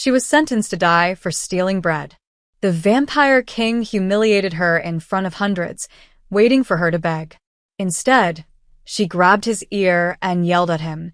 She was sentenced to die for stealing bread. The vampire king humiliated her in front of hundreds, waiting for her to beg. Instead, she grabbed his ear and yelled at him,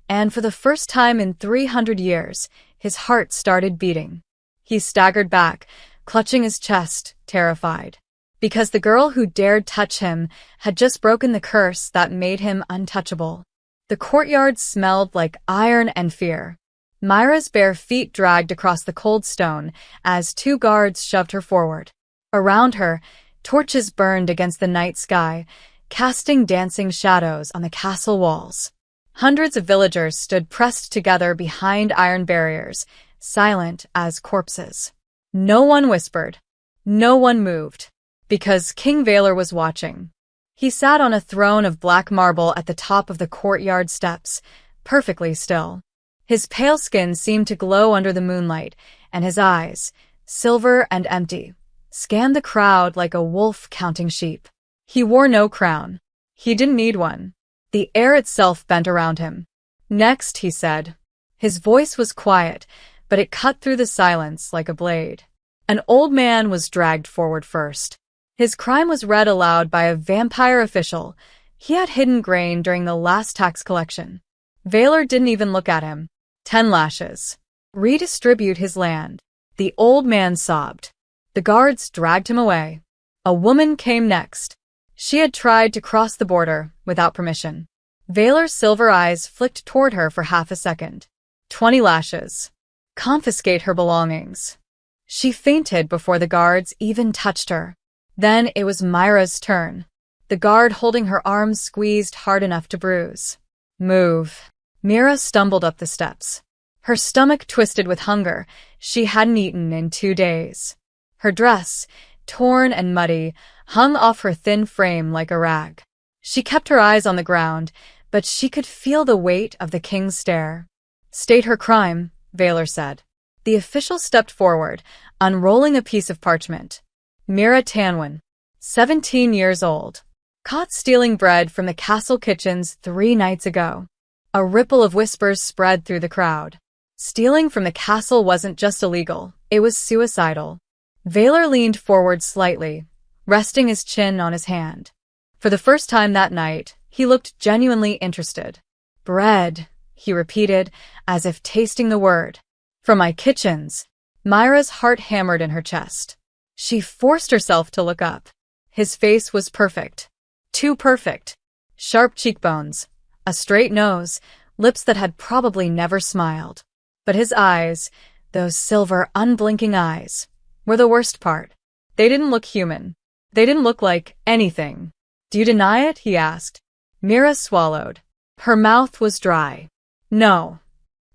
and for the first time in 300 years, his heart started beating. He staggered back, clutching his chest, terrified. Because the girl who dared touch him had just broken the curse that made him untouchable. The courtyard smelled like iron and fear. Myra's bare feet dragged across the cold stone as two guards shoved her forward. Around her, torches burned against the night sky, casting dancing shadows on the castle walls. Hundreds of villagers stood pressed together behind iron barriers, silent as corpses. No one whispered. No one moved. Because King Valor was watching. He sat on a throne of black marble at the top of the courtyard steps, perfectly still. His pale skin seemed to glow under the moonlight, and his eyes, silver and empty, scanned the crowd like a wolf counting sheep. He wore no crown. He didn't need one. The air itself bent around him. Next, he said. His voice was quiet, but it cut through the silence like a blade. An old man was dragged forward first. His crime was read aloud by a vampire official. He had hidden grain during the last tax collection. Valor didn't even look at him. 10 lashes. Redistribute his land. The old man sobbed. The guards dragged him away. A woman came next. She had tried to cross the border without permission. Valor's silver eyes flicked toward her for half a second. 20 lashes. Confiscate her belongings. She fainted before the guards even touched her. Then it was Myra's turn. The guard holding her arms squeezed hard enough to bruise. Move. Myra stumbled up the steps. Her stomach twisted with hunger. She hadn't eaten in 2 days. Her dress, torn and muddy, hung off her thin frame like a rag. She kept her eyes on the ground, but she could feel the weight of the king's stare. State her crime, Valor said. The official stepped forward, unrolling a piece of parchment. Myra Tanwin, 17 years old. Caught stealing bread from the castle kitchens 3 nights ago. A ripple of whispers spread through the crowd. Stealing from the castle wasn't just illegal, it was suicidal. Valor leaned forward slightly, resting his chin on his hand. For the first time that night, he looked genuinely interested. Bread, he repeated, as if tasting the word. From my kitchens. Myra's heart hammered in her chest. She forced herself to look up. His face was perfect. Too perfect. Sharp cheekbones, a straight nose, lips that had probably never smiled. But his eyes, those silver, unblinking eyes, were the worst part. They didn't look human. They didn't look like anything. Do you deny it? He asked. Myra swallowed. Her mouth was dry. No.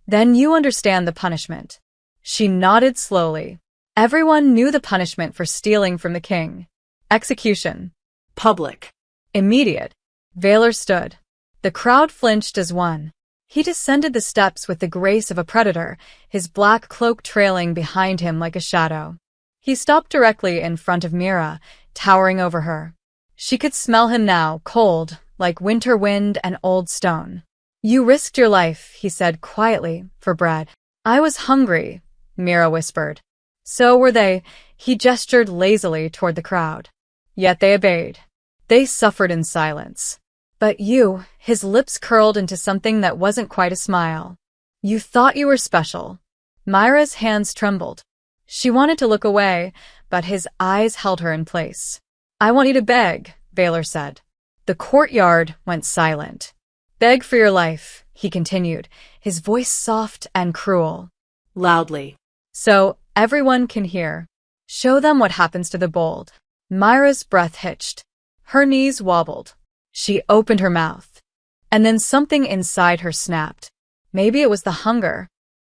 Then you understand the punishment. She nodded slowly. Everyone knew the punishment for stealing from the king. Execution. Public. Immediate. Valor stood. The crowd flinched as one. He descended the steps with the grace of a predator, his black cloak trailing behind him like a shadow. He stopped directly in front of Myra, towering over her. She could smell him now, cold, like winter wind and old stone. You risked your life, he said quietly, for bread. I was hungry, Myra whispered. So were they. He gestured lazily toward the crowd. Yet they obeyed. They suffered in silence. But you, his lips curled into something that wasn't quite a smile. You thought you were special. Myra's hands trembled. She wanted to look away, but his eyes held her in place. I want you to beg, Valor said. The courtyard went silent. Beg for your life, he continued, his voice soft and cruel. Loudly. So everyone can hear. Show them what happens to the bold. Myra's breath hitched. Her knees wobbled. She opened her mouth. And then something inside her snapped. Maybe it was the hunger.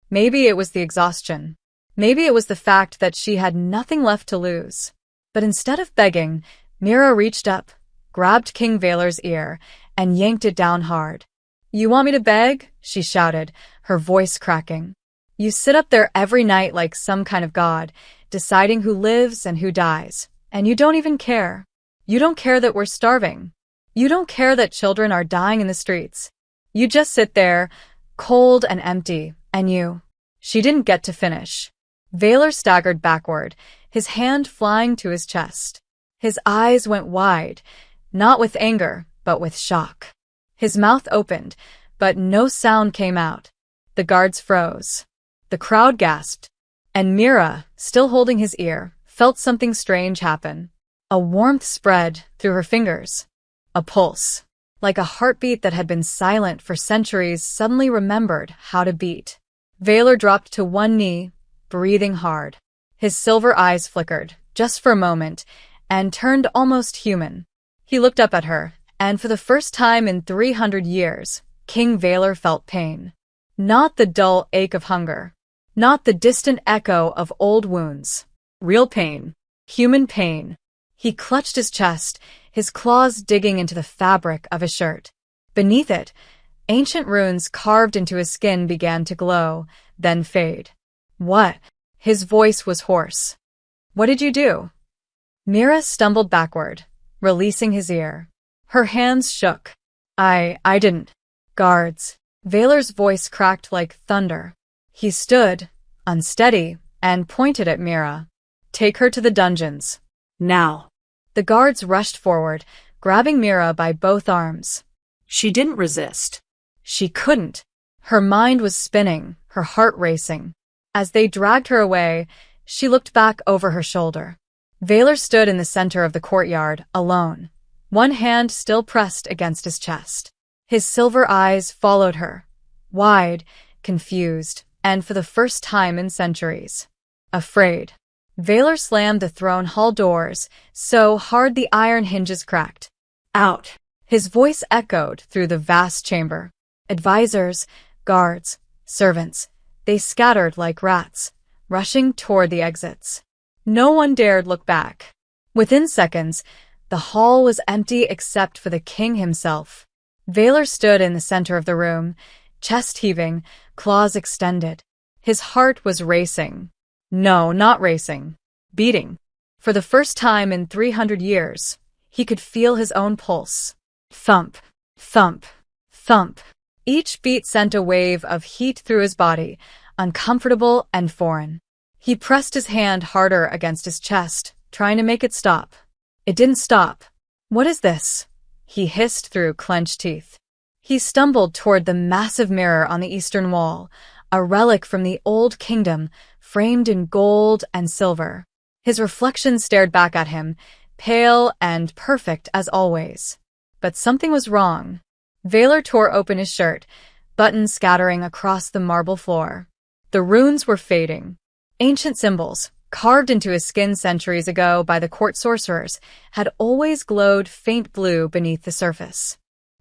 Maybe it was the exhaustion. Maybe it was the fact that she had nothing left to lose. But instead of begging, Myra reached up, grabbed King Valor's ear, and yanked it down hard. You want me to beg? She shouted, her voice cracking. You sit up there every night like some kind of god, deciding who lives and who dies. And you don't even care. You don't care that we're starving. You don't care that children are dying in the streets. You just sit there, cold and empty, and you. She didn't get to finish. Valor staggered backward, his hand flying to his chest. His eyes went wide, not with anger, but with shock. His mouth opened, but no sound came out. The guards froze. The crowd gasped. And Mira, still holding his ear, felt something strange happen. A warmth spread through her fingers. A pulse, like a heartbeat that had been silent for centuries, suddenly remembered how to beat. Valor dropped to one knee, breathing hard. His silver eyes flickered, just for a moment, and turned almost human. He looked up at her, and for the first time in 300 years, King Valor felt pain. Not the dull ache of hunger. Not the distant echo of old wounds. Real pain. Human pain. He clutched his chest, his claws digging into the fabric of his shirt. Beneath it, ancient runes carved into his skin began to glow, then fade. What? His voice was hoarse. What did you do? Mira stumbled backward, releasing his ear. Her hands shook. I didn't. Guards. Valor's voice cracked like thunder. He stood, unsteady, and pointed at Mira. Take her to the dungeons. Now. The guards rushed forward, grabbing Mira by both arms. She didn't resist. She couldn't. Her mind was spinning, her heart racing. As they dragged her away, she looked back over her shoulder. Valor stood in the center of the courtyard, alone, one hand still pressed against his chest. His silver eyes followed her, wide, confused, and for the first time in centuries, afraid. Valor slammed the throne hall doors so hard the iron hinges cracked. Out! His voice echoed through the vast chamber. Advisors, guards, servants, they scattered like rats, rushing toward the exits. No one dared look back. Within seconds, the hall was empty except for the king himself. Valor stood in the center of the room, chest heaving, claws extended. His heart was racing. No, not racing. Beating. For the first time in 300 years, he could feel his own pulse. Thump, thump, thump. Each beat sent a wave of heat through his body, uncomfortable and foreign. He pressed his hand harder against his chest, trying to make it stop. It didn't stop. What is this? He hissed through clenched teeth. He stumbled toward the massive mirror on the eastern wall, a relic from the old kingdom, framed in gold and silver. His reflection stared back at him, pale and perfect as always. But something was wrong. Valor tore open his shirt, buttons scattering across the marble floor. The runes were fading. Ancient symbols, carved into his skin centuries ago by the court sorcerers, had always glowed faint blue beneath the surface.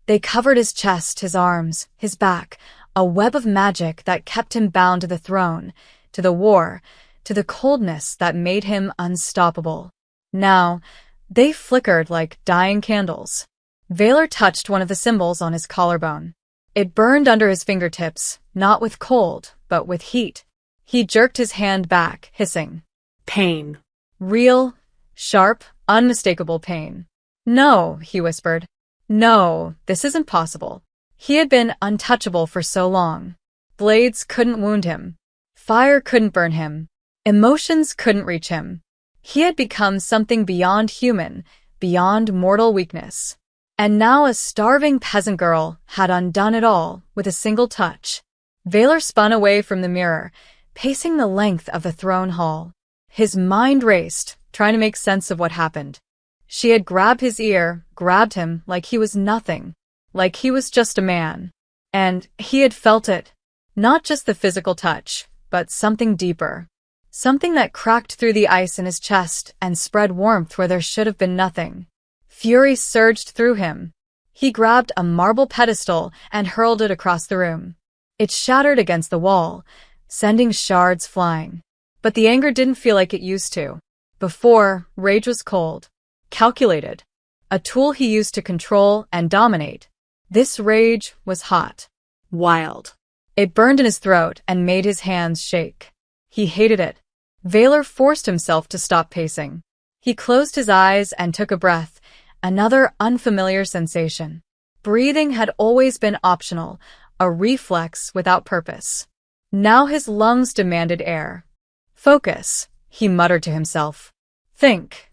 They covered his chest, his arms, his back, a web of magic that kept him bound to the throne, to the war, to the coldness that made him unstoppable. Now, they flickered like dying candles. Valor touched one of the symbols on his collarbone. It burned under his fingertips, not with cold, but with heat. He jerked his hand back, hissing. Pain. Real, sharp, unmistakable pain. No, he whispered. No, this isn't possible. He had been untouchable for so long. Blades couldn't wound him. Fire couldn't burn him. Emotions couldn't reach him. He had become something beyond human, beyond mortal weakness. And now a starving peasant girl had undone it all with a single touch. Valor spun away from the mirror, pacing the length of the throne hall. His mind raced, trying to make sense of what happened. She had grabbed his ear, grabbed him like he was nothing, like he was just a man. And he had felt it. Not just the physical touch, but something deeper. Something that cracked through the ice in his chest and spread warmth where there should have been nothing. Fury surged through him. He grabbed a marble pedestal and hurled it across the room. It shattered against the wall, sending shards flying. But the anger didn't feel like it used to. Before, rage was cold, calculated, a tool he used to control and dominate. This rage was hot, Wild. It burned in his throat and made his hands shake. He hated it. Valor forced himself to stop pacing. He closed his eyes and took a breath, another unfamiliar sensation. Breathing had always been optional, a reflex without purpose. Now his lungs demanded air. Focus, he muttered to himself. Think.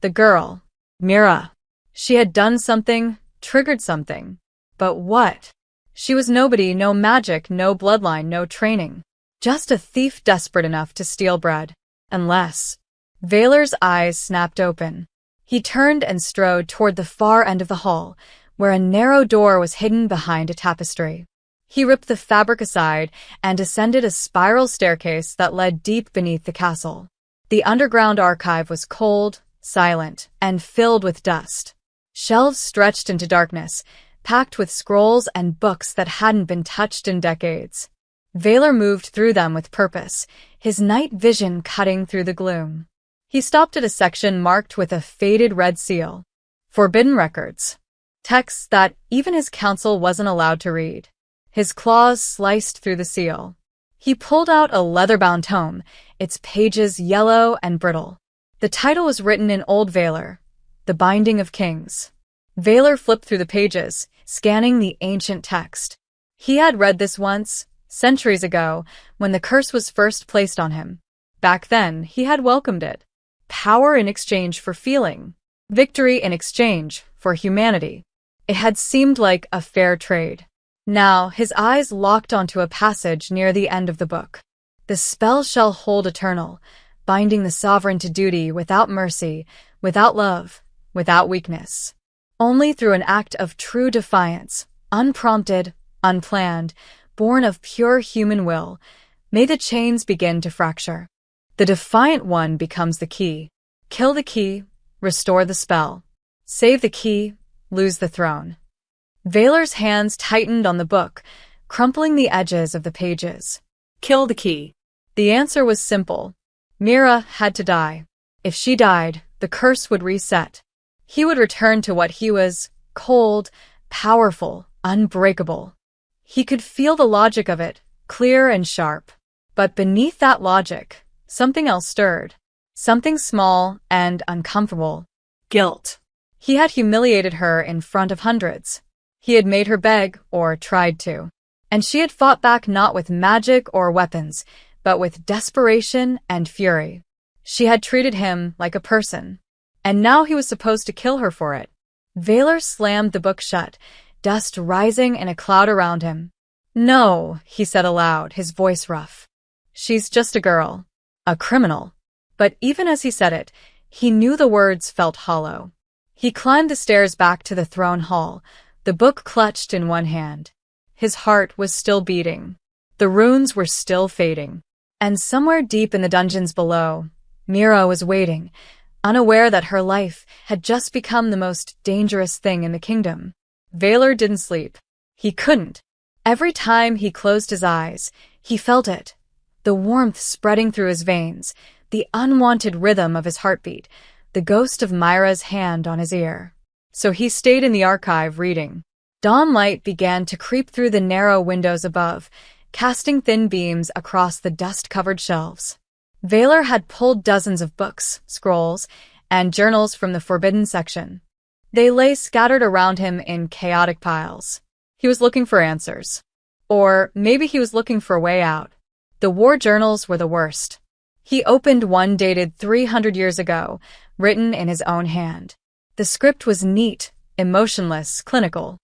The girl, Mira. She had done something, triggered something. But what? She was nobody, no magic, no bloodline, no training. Just a thief desperate enough to steal bread. Unless… Vaylor's eyes snapped open. He turned and strode toward the far end of the hall, where a narrow door was hidden behind a tapestry. He ripped the fabric aside and ascended a spiral staircase that led deep beneath the castle. The underground archive was cold, silent, and filled with dust. Shelves stretched into darkness, packed with scrolls and books that hadn't been touched in decades. Vaylor moved through them with purpose, his night vision cutting through the gloom. He stopped at a section marked with a faded red seal. Forbidden records. Texts that even his council wasn't allowed to read. His claws sliced through the seal. He pulled out a leather-bound tome, its pages yellow and brittle. The title was written in Old Vaylor, The Binding of Kings. Vaylor flipped through the pages, scanning the ancient text. He had read this once, centuries ago, when the curse was first placed on him. Back then, he had welcomed it. Power in exchange for feeling. Victory in exchange for humanity. It had seemed like a fair trade. Now, his eyes locked onto a passage near the end of the book. The spell shall hold eternal, binding the sovereign to duty without mercy, without love, without weakness. Only through an act of true defiance, unprompted, unplanned, born of pure human will, may the chains begin to fracture. The defiant one becomes the key. Kill the key, restore the spell. Save the key, lose the throne. Vaylor's hands tightened on the book, crumpling the edges of the pages. Kill the key. The answer was simple. Mira had to die. If she died, the curse would reset. He would return to what he was, cold, powerful, unbreakable. He could feel the logic of it, clear and sharp. But beneath that logic, something else stirred. Something small and uncomfortable. Guilt. He had humiliated her in front of hundreds. He had made her beg, or tried to. And she had fought back not with magic or weapons, but with desperation and fury. She had treated him like a person. And now he was supposed to kill her for it. Vaylor slammed the book shut, dust rising in a cloud around him. No, he said aloud, his voice rough. She's just a girl. A criminal. But even as he said it, he knew the words felt hollow. He climbed the stairs back to the throne hall, the book clutched in one hand. His heart was still beating. The runes were still fading. And somewhere deep in the dungeons below, Mira was waiting, unaware that her life had just become the most dangerous thing in the kingdom. Vaylor didn't sleep. He couldn't. Every time he closed his eyes, he felt it. The warmth spreading through his veins, the unwanted rhythm of his heartbeat, the ghost of Myra's hand on his ear. So he stayed in the archive reading. Dawn light began to creep through the narrow windows above, casting thin beams across the dust-covered shelves. Vaylor had pulled dozens of books, scrolls, and journals from the forbidden section. They lay scattered around him in chaotic piles. He was looking for answers. Or maybe he was looking for a way out. The war journals were the worst. He opened one dated 300 years ago, written in his own hand. The script was neat, emotionless, clinical.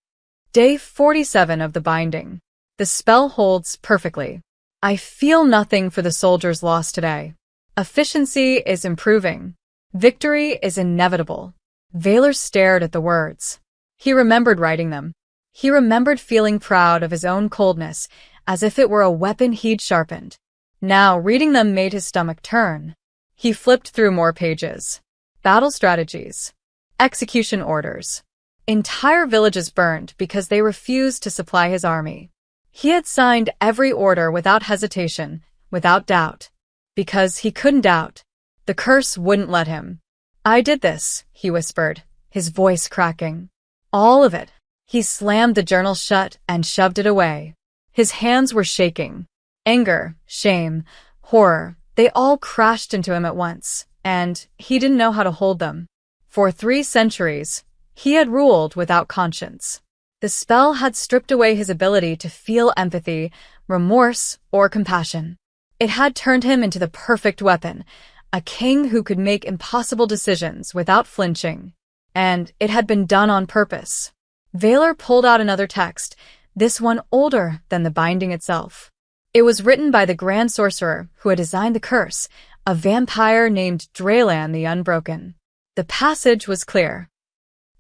Day 47 of the binding. The spell holds perfectly. I feel nothing for the soldiers lost today. Efficiency is improving. Victory is inevitable. Vaylor stared at the words. He remembered writing them. He remembered feeling proud of his own coldness, as if it were a weapon he'd sharpened. Now, reading them made his stomach turn. He flipped through more pages. Battle strategies. Execution orders. Entire villages burned because they refused to supply his army. He had signed every order without hesitation, without doubt. Because he couldn't doubt. The curse wouldn't let him. I did this, he whispered, his voice cracking. All of it. He slammed the journal shut and shoved it away. His hands were shaking. Anger, shame, horror, they all crashed into him at once, and he didn't know how to hold them. For 3 centuries, he had ruled without conscience. The spell had stripped away his ability to feel empathy, remorse, or compassion. It had turned him into the perfect weapon, a king who could make impossible decisions without flinching. And it had been done on purpose. Valor pulled out another text, this one older than the binding itself. It was written by the Grand Sorcerer who had designed the curse, a vampire named Draylan the Unbroken. The passage was clear.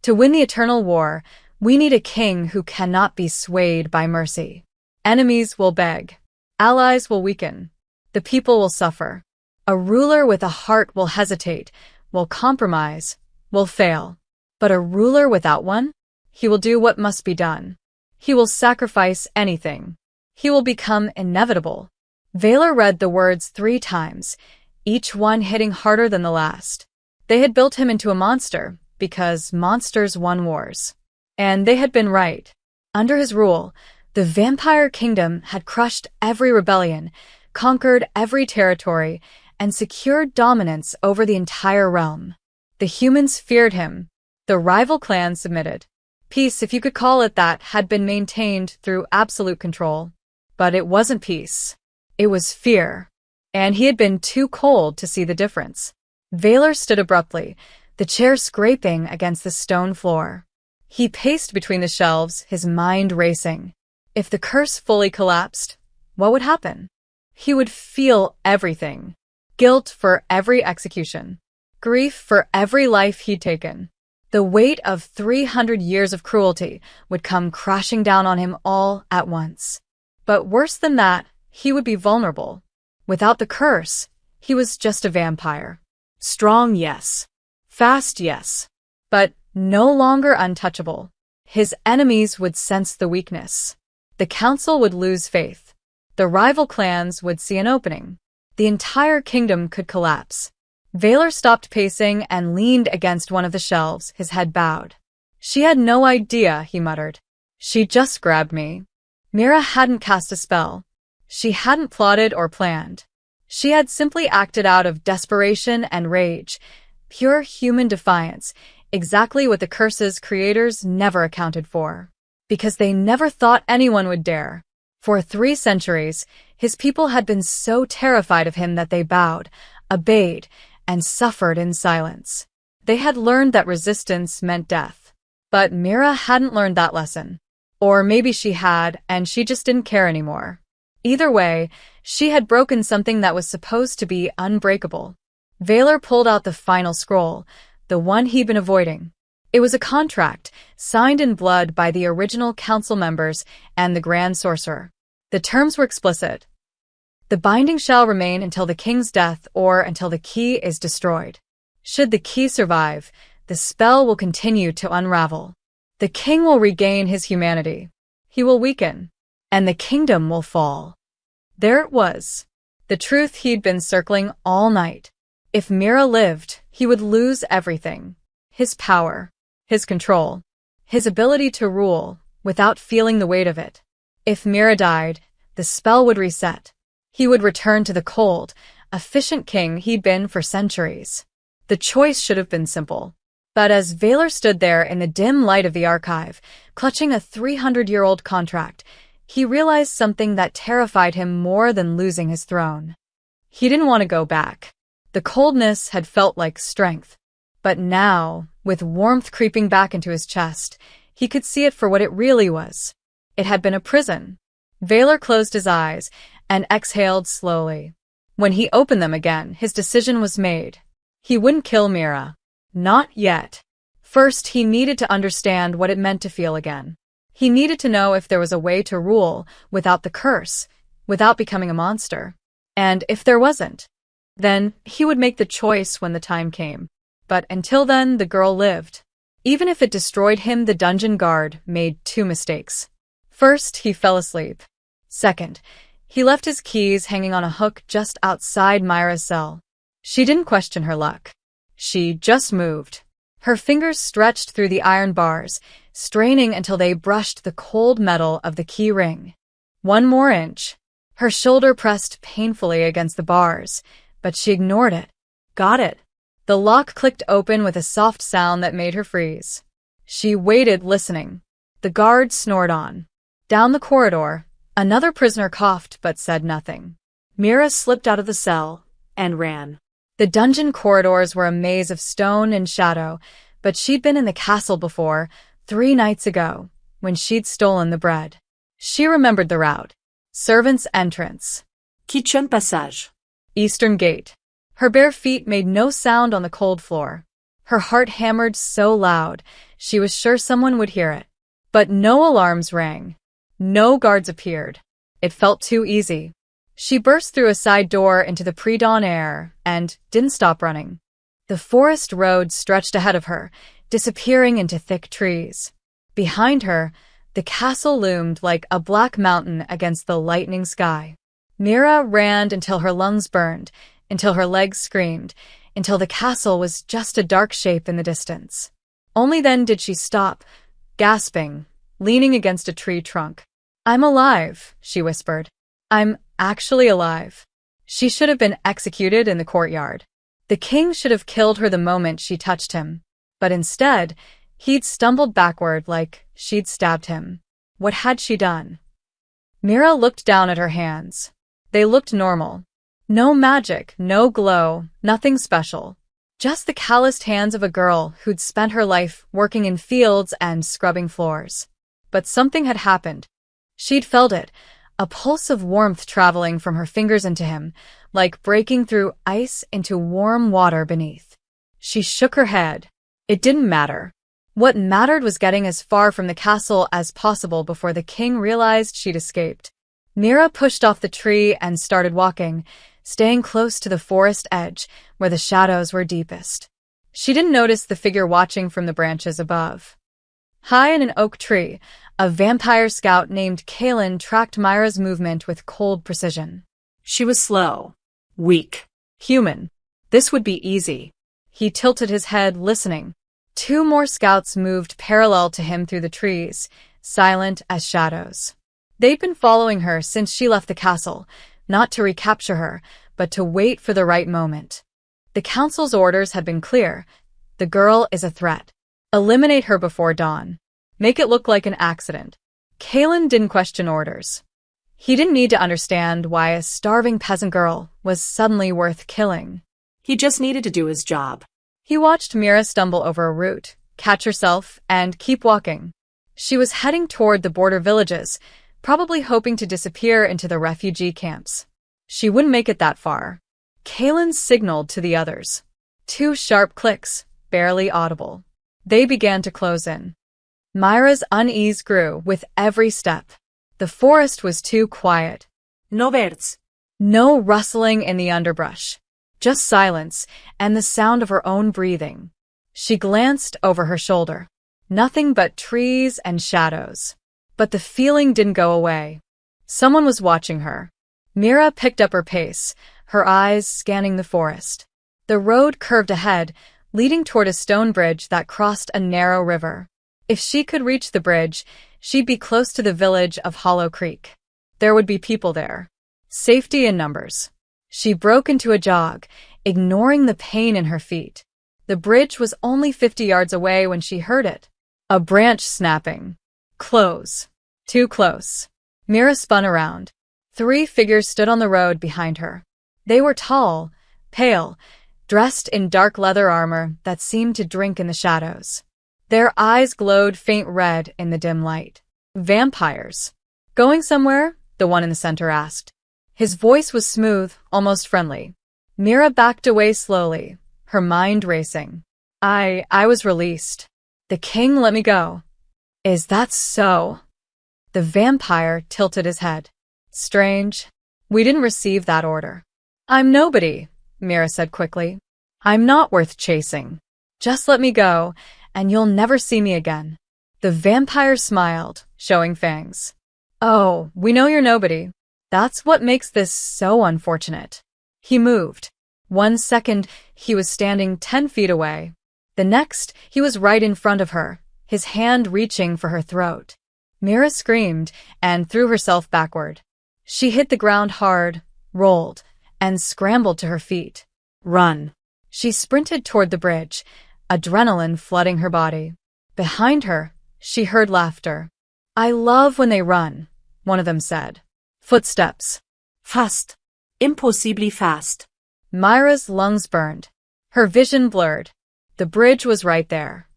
To win the eternal war, we need a king who cannot be swayed by mercy. Enemies will beg. Allies will weaken. The people will suffer. A ruler with a heart will hesitate, will compromise, will fail. But a ruler without one? He will do what must be done. He will sacrifice anything. He will become inevitable. Valor read the words 3 times, each one hitting harder than the last. They had built him into a monster, because monsters won wars. And they had been right. Under his rule, the vampire kingdom had crushed every rebellion, conquered every territory, and secured dominance over the entire realm. The humans feared him. The rival clans submitted. Peace, if you could call it that, had been maintained through absolute control. But it wasn't peace. It was fear. And he had been too cold to see the difference. Valor stood abruptly, the chair scraping against the stone floor. He paced between the shelves, his mind racing. If the curse fully collapsed, what would happen? He would feel everything. Guilt for every execution. Grief for every life he'd taken. The weight of 300 years of cruelty would come crashing down on him all at once. But worse than that, he would be vulnerable. Without the curse, he was just a vampire. Strong, yes. Fast, yes. But no longer untouchable. His enemies would sense the weakness. The council would lose faith. The rival clans would see an opening. The entire kingdom could collapse. Valor stopped pacing and leaned against one of the shelves, his head bowed. She had no idea, he muttered. She just grabbed me. Mira hadn't cast a spell. She hadn't plotted or planned. She had simply acted out of desperation and rage, pure human defiance, exactly what the curse's creators never accounted for. Because they never thought anyone would dare. For 3 centuries, his people had been so terrified of him that they bowed, obeyed, and suffered in silence. They had learned that resistance meant death. But Mira hadn't learned that lesson. Or maybe she had, and she just didn't care anymore. Either way, she had broken something that was supposed to be unbreakable. Valor pulled out the final scroll, the one he'd been avoiding. It was a contract, signed in blood by the original council members and the Grand Sorcerer. The terms were explicit. The binding shall remain until the king's death or until the key is destroyed. Should the key survive, the spell will continue to unravel. The king will regain his humanity. He will weaken, and the kingdom will fall. There it was. The truth he'd been circling all night. If Mira lived, he would lose everything. His power, his control, his ability to rule without feeling the weight of it. If Mira died, the spell would reset. He would return to the cold, efficient king he'd been for centuries. The choice should have been simple. But as Valor stood there in the dim light of the archive, clutching a 300-year-old contract, he realized something that terrified him more than losing his throne. He didn't want to go back. The coldness had felt like strength. But now, with warmth creeping back into his chest, he could see it for what it really was. It had been a prison. Valor closed his eyes and exhaled slowly. When he opened them again, his decision was made. He wouldn't kill Mira. Not yet. First, he needed to understand what it meant to feel again. He needed to know if there was a way to rule without the curse, without becoming a monster. And if there wasn't, then he would make the choice when the time came. But until then, the girl lived. Even if it destroyed him, the dungeon guard made 2 mistakes. First, he fell asleep. Second, he left his keys hanging on a hook just outside Myra's cell. She didn't question her luck. She just moved. Her fingers stretched through the iron bars, straining until they brushed the cold metal of the key ring. 1 more inch. Her shoulder pressed painfully against the bars, but she ignored it. Got it. The lock clicked open with a soft sound that made her freeze. She waited, listening. The guard snored on. Down the corridor, Another prisoner coughed but said nothing. Mira slipped out of the cell and ran. The dungeon corridors were a maze of stone and shadow, but she'd been in the castle before, 3 nights ago, when she'd stolen the bread. She remembered the route. Servants' entrance. Kitchen passage. Eastern gate. Her bare feet made no sound on the cold floor. Her heart hammered so loud, she was sure someone would hear it. But no alarms rang. No guards appeared. It felt too easy. She burst through a side door into the pre-dawn air and didn't stop running. The forest road stretched ahead of her, disappearing into thick trees. Behind her, the castle loomed like a black mountain against the lightning sky. Mira ran until her lungs burned, until her legs screamed, until the castle was just a dark shape in the distance. Only then did she stop, gasping, leaning against a tree trunk. "I'm alive," she whispered. "I'm actually alive." She should have been executed in the courtyard. The king should have killed her the moment she touched him. But instead, he'd stumbled backward like she'd stabbed him. What had she done? Mira looked down at her hands. They looked normal. No magic, no glow, nothing special. Just the calloused hands of a girl who'd spent her life working in fields and scrubbing floors. But something had happened. She'd felt it, a pulse of warmth traveling from her fingers into him, like breaking through ice into warm water beneath. She shook her head. It didn't matter. What mattered was getting as far from the castle as possible before the king realized she'd escaped. Mira pushed off the tree and started walking, staying close to the forest edge where the shadows were deepest. She didn't notice the figure watching from the branches above. High in an oak tree, a vampire scout named Kalen tracked Myra's movement with cold precision. She was slow, weak, Human. This would be easy. He tilted his head, listening. 2 more scouts moved parallel to him through the trees, silent as shadows. They'd been following her since she left the castle, not to recapture her, but to wait for the right moment. The council's orders had been clear. The girl is a threat. Eliminate her before dawn. Make it look like an accident. Kalen didn't question orders. He didn't need to understand why a starving peasant girl was suddenly worth killing. He just needed to do his job. He watched Mira stumble over a root, catch herself, and keep walking. She was heading toward the border villages, probably hoping to disappear into the refugee camps. She wouldn't make it that far. Kalen signaled to the others. 2 sharp clicks, barely audible. They began to close in. Myra's unease grew with every step. The forest was too quiet. No words. No rustling in the underbrush. Just silence and the sound of her own breathing. She glanced over her shoulder. Nothing but trees and shadows. But the feeling didn't go away. Someone was watching her. Mira picked up her pace, her eyes scanning the forest. The road curved ahead, leading toward a stone bridge that crossed a narrow river. If she could reach the bridge, she'd be close to the village of Hollow Creek. There would be people there. Safety in numbers. She broke into a jog, ignoring the pain in her feet. The bridge was only 50 yards away when she heard it. A branch snapping. Close. Too close. Mira spun around. 3 figures stood on the road behind her. They were tall, pale, dressed in dark leather armor that seemed to drink in the shadows. Their eyes glowed faint red in the dim light. Vampires. Going somewhere? The one in the center asked. His voice was smooth, almost friendly. Mira backed away slowly, her mind racing. I was released. The king let me go. Is that so? The vampire tilted his head. Strange. We didn't receive that order. I'm nobody, Mira said quickly. I'm not worth chasing. Just let me go, and you'll never see me again. The vampire smiled, showing fangs. Oh, we know you're nobody. That's what makes this so unfortunate. He moved. 1 second, he was standing 10 feet away. The next, he was right in front of her, his hand reaching for her throat. Mira screamed and threw herself backward. She hit the ground hard, rolled, and scrambled to her feet. Run. She sprinted toward the bridge, adrenaline flooding her body. Behind her, she heard laughter. I love when they run, one of them said. Footsteps. Fast. Impossibly fast. Myra's lungs burned. Her vision blurred. The bridge was right there.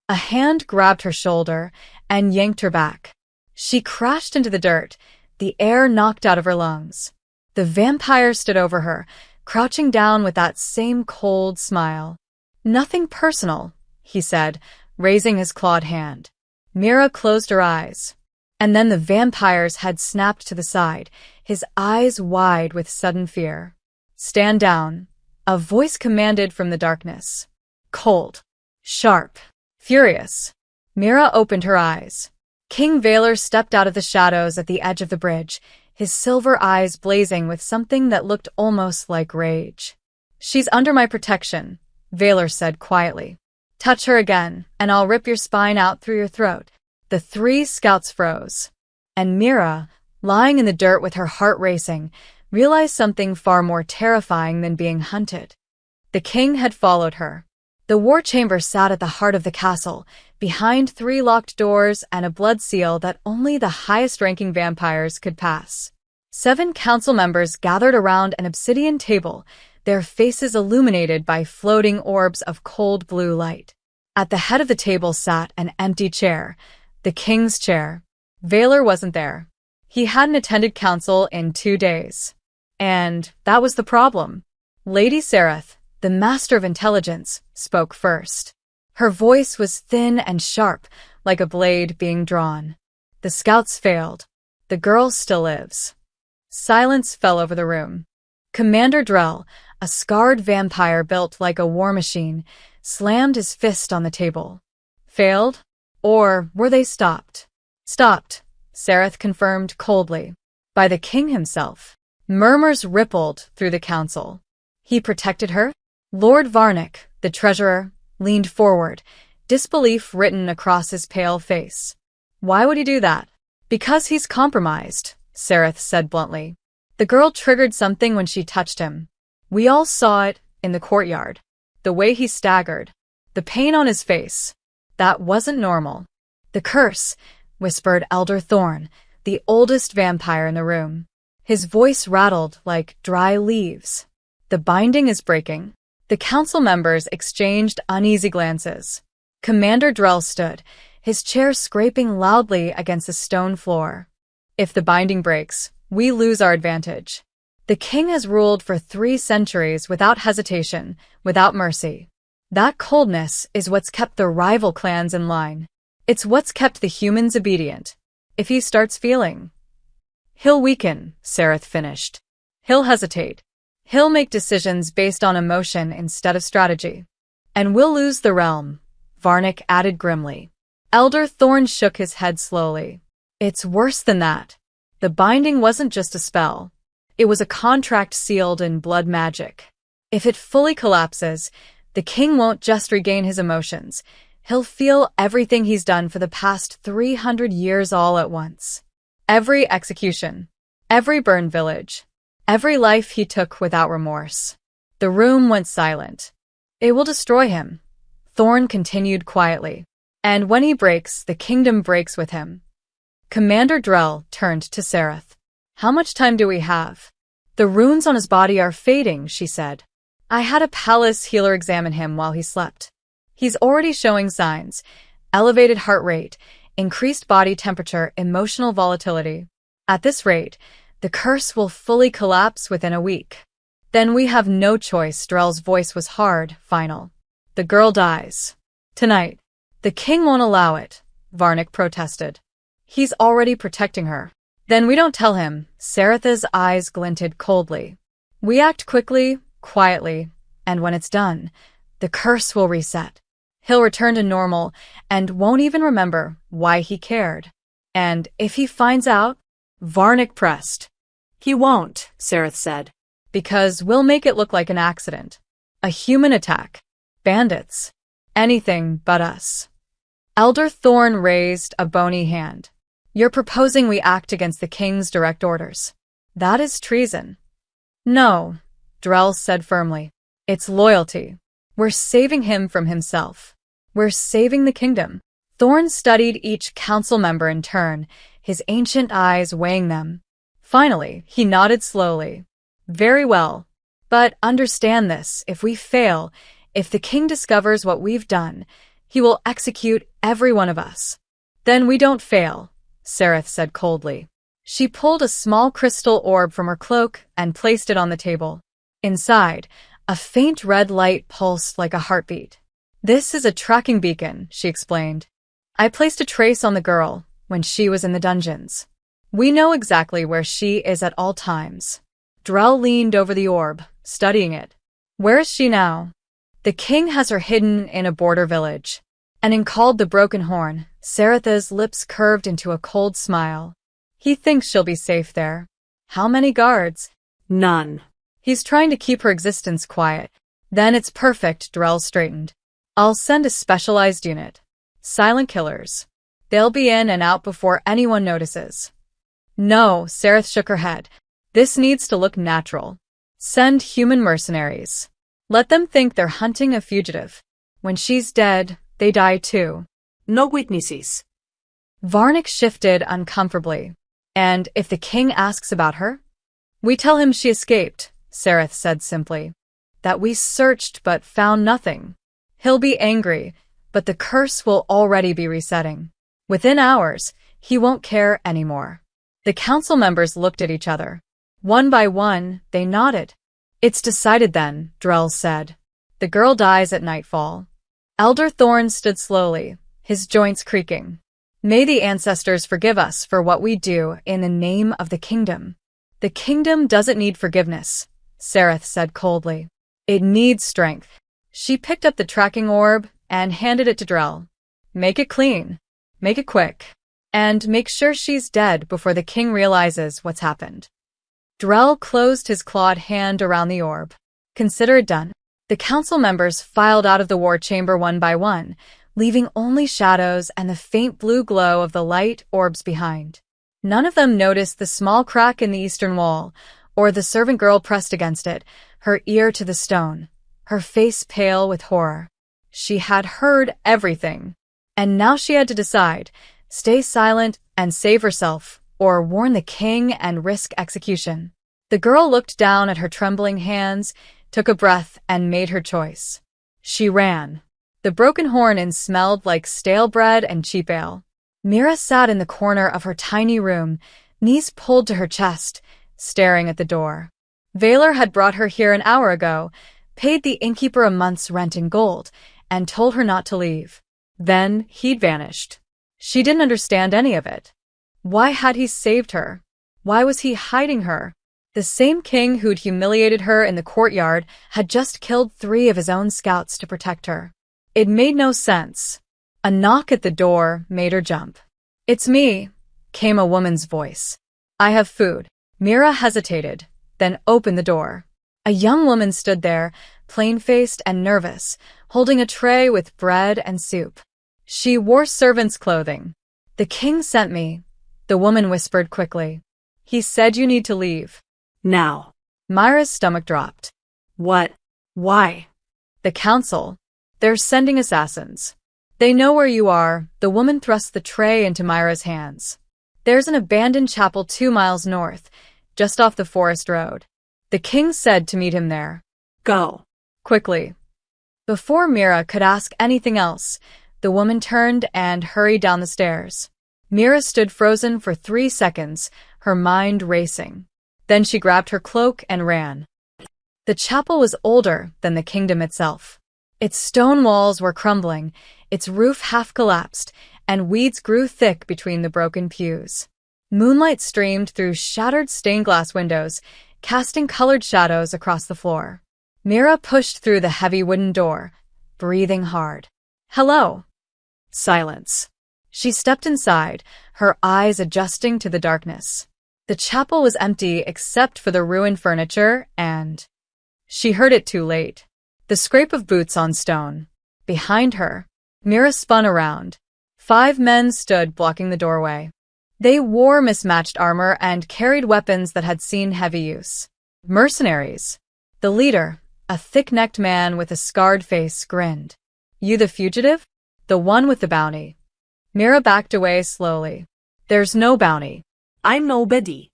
A hand grabbed her shoulder and yanked her back. She crashed into the dirt, the air knocked out of her lungs. The vampire stood over her, crouching down with that same cold smile. Nothing personal, he said, raising his clawed hand. Myra closed her eyes. And then the vampire's head snapped to the side, his eyes wide with sudden fear. Stand down, a voice commanded from the darkness. Cold, sharp, furious. Myra opened her eyes. King Valor stepped out of the shadows at the edge of the bridge, his silver eyes blazing with something that looked almost like rage. She's under my protection, Valor said quietly. Touch her again, and I'll rip your spine out through your throat. The 3 scouts froze. And Myra, lying in the dirt with her heart racing, realized something far more terrifying than being hunted. The king had followed her. The war chamber sat at the heart of the castle, behind 3 locked doors and a blood seal that only the highest-ranking vampires could pass. 7 council members gathered around an obsidian table, their faces illuminated by floating orbs of cold blue light. At the head of the table sat an empty chair, the king's chair. Valor wasn't there. He hadn't attended council in 2 days. And that was the problem. Lady Sereth, the master of intelligence, spoke first. Her voice was thin and sharp, like a blade being drawn. The scouts failed. The girl still lives. Silence fell over the room. Commander Drell, a scarred vampire built like a war machine, slammed his fist on the table. Failed? Or were they stopped? Stopped, Sereth confirmed coldly. By the king himself. Murmurs rippled through the council. He protected her? Lord Varnick, the treasurer, leaned forward, disbelief written across his pale face. Why would he do that? Because he's compromised, Sereth said bluntly. The girl triggered something when she touched him. We all saw it in the courtyard. The way he staggered. The pain on his face. That wasn't normal. The curse, whispered Elder Thorn, the oldest vampire in the room. His voice rattled like dry leaves. The binding is breaking. The council members exchanged uneasy glances. Commander Drell stood, his chair scraping loudly against the stone floor. If the binding breaks, we lose our advantage. The king has ruled for 3 centuries without hesitation, without mercy. That coldness is what's kept the rival clans in line. It's what's kept the humans obedient. If he starts feeling, he'll weaken, Sereth finished. He'll hesitate. He'll make decisions based on emotion instead of strategy. And we'll lose the realm, Varnick added grimly. Elder Thorn shook his head slowly. It's worse than that. The binding wasn't just a spell. It was a contract sealed in blood magic. If it fully collapses, the king won't just regain his emotions. He'll feel everything he's done for the past 300 years all at once. Every execution. Every burned village. Every life he took without remorse. The room went silent. It will destroy him, Thorn continued quietly. And when he breaks, the kingdom breaks with him. Commander Drell turned to Sereth. How much time do we have? The runes on his body are fading, she said. I had a palace healer examine him while he slept. He's already showing signs. Elevated heart rate, increased body temperature, emotional volatility. At this rate, the curse will fully collapse within a week. Then we have no choice. Drell's voice was hard, final. The girl dies. Tonight. The king won't allow it, Varnick protested. He's already protecting her. Then we don't tell him. Sereth's eyes glinted coldly. We act quickly, quietly, and when it's done, the curse will reset. He'll return to normal and won't even remember why he cared. And if he finds out, Varnick pressed. He won't, Sereth said. Because we'll make it look like an accident. A human attack. Bandits. Anything but us. Elder Thorn raised a bony hand. You're proposing we act against the king's direct orders. That is treason. No, Drell said firmly. It's loyalty. We're saving him from himself. We're saving the kingdom. Thorn studied each council member in turn, his ancient eyes weighing them. Finally, he nodded slowly. Very well. But understand this, if we fail, if the king discovers what we've done, he will execute every one of us. Then we don't fail, Sereth said coldly. She pulled a small crystal orb from her cloak and placed it on the table. Inside, a faint red light pulsed like a heartbeat. This is a tracking beacon, she explained. I placed a trace on the girl when she was in the dungeons. We know exactly where she is at all times. Drell leaned over the orb, studying it. Where is she now? The king has her hidden in a border village. And in called the Broken Horn, Sereth's lips curved into a cold smile. He thinks she'll be safe there. How many guards? None. He's trying to keep her existence quiet. Then it's perfect, Drell straightened. I'll send a specialized unit. Silent killers. They'll be in and out before anyone notices. No, Sereth shook her head. This needs to look natural. Send human mercenaries. Let them think they're hunting a fugitive. When she's dead, they die too. No witnesses. Varnick shifted uncomfortably. And if the king asks about her? We tell him she escaped, Sereth said simply. That we searched but found nothing. He'll be angry, but the curse will already be resetting. Within hours, he won't care anymore. The council members looked at each other. One by one, they nodded. It's decided then, Drell said. The girl dies at nightfall. Elder Thorn stood slowly, his joints creaking. May the ancestors forgive us for what we do in the name of the kingdom. The kingdom doesn't need forgiveness, Sereth said coldly. It needs strength. She picked up the tracking orb and handed it to Drell. Make it clean. Make it quick. And make sure she's dead before the king realizes what's happened. Drell closed his clawed hand around the orb. Consider it done. The council members filed out of the war chamber one by one, leaving only shadows and the faint blue glow of the light orbs behind. None of them noticed the small crack in the eastern wall, or the servant girl pressed against it, her ear to the stone, her face pale with horror. She had heard everything, and now she had to decide, stay silent and save herself, or warn the king and risk execution. The girl looked down at her trembling hands, took a breath, and made her choice. She ran. The Broken Horn Inn smelled like stale bread and cheap ale. Mira sat in the corner of her tiny room, knees pulled to her chest, staring at the door. Valor had brought her here an hour ago, paid the innkeeper a month's rent in gold, and told her not to leave. Then he'd vanished. She didn't understand any of it. Why had he saved her? Why was he hiding her? The same king who'd humiliated her in the courtyard had just killed 3 of his own scouts to protect her. It made no sense. A knock at the door made her jump. It's me, came a woman's voice. I have food. Mira hesitated, then opened the door. A young woman stood there, plain-faced and nervous, holding a tray with bread and soup. She wore servant's clothing. The king sent me, the woman whispered quickly. He said you need to leave. Now. Myra's stomach dropped. What? Why? The council. They're sending assassins. They know where you are. The woman thrust the tray into Myra's hands. There's an abandoned chapel 2 miles north, just off the forest road. The king said to meet him there. Go. Quickly. Before Mira could ask anything else, the woman turned and hurried down the stairs. Mira stood frozen for 3 seconds, her mind racing. Then she grabbed her cloak and ran. The chapel was older than the kingdom itself. Its stone walls were crumbling, its roof half collapsed, and weeds grew thick between the broken pews. Moonlight streamed through shattered stained glass windows, casting colored shadows across the floor. Mira pushed through the heavy wooden door, breathing hard. Hello. Silence. She stepped inside, her eyes adjusting to the darkness. The chapel was empty except for the ruined furniture, and she heard it too late. The scrape of boots on stone. Behind her, Mira spun around. 5 men stood blocking the doorway. They wore mismatched armor and carried weapons that had seen heavy use. Mercenaries. The leader, a thick-necked man with a scarred face, grinned. You the fugitive? The one with the bounty. Mira backed away slowly. There's no bounty. I'm nobody.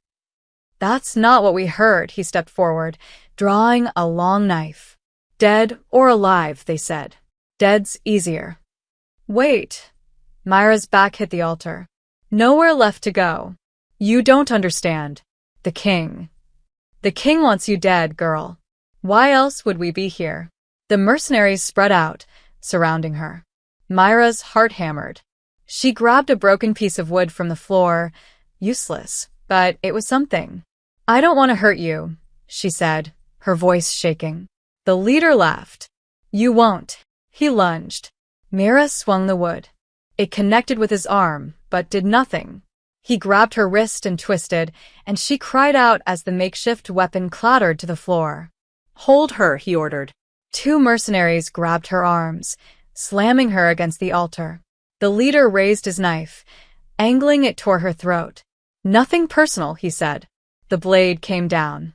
That's not what we heard, he stepped forward, drawing a long knife. Dead or alive, they said. Dead's easier. Wait. Myra's back hit the altar. Nowhere left to go. You don't understand. The king. The king wants you dead, girl. Why else would we be here? The mercenaries spread out, surrounding her. Myra's heart hammered. She grabbed a broken piece of wood from the floor. Useless, but it was something. I don't want to hurt you, she said, her voice shaking. The leader laughed. You won't. He lunged. Myra swung the wood. It connected with his arm, but did nothing. He grabbed her wrist and twisted, and she cried out as the makeshift weapon clattered to the floor. Hold her, he ordered. 2 mercenaries grabbed her arms, slamming her against the altar. The leader raised his knife, angling it toward her throat. Nothing personal, he said. The blade came down.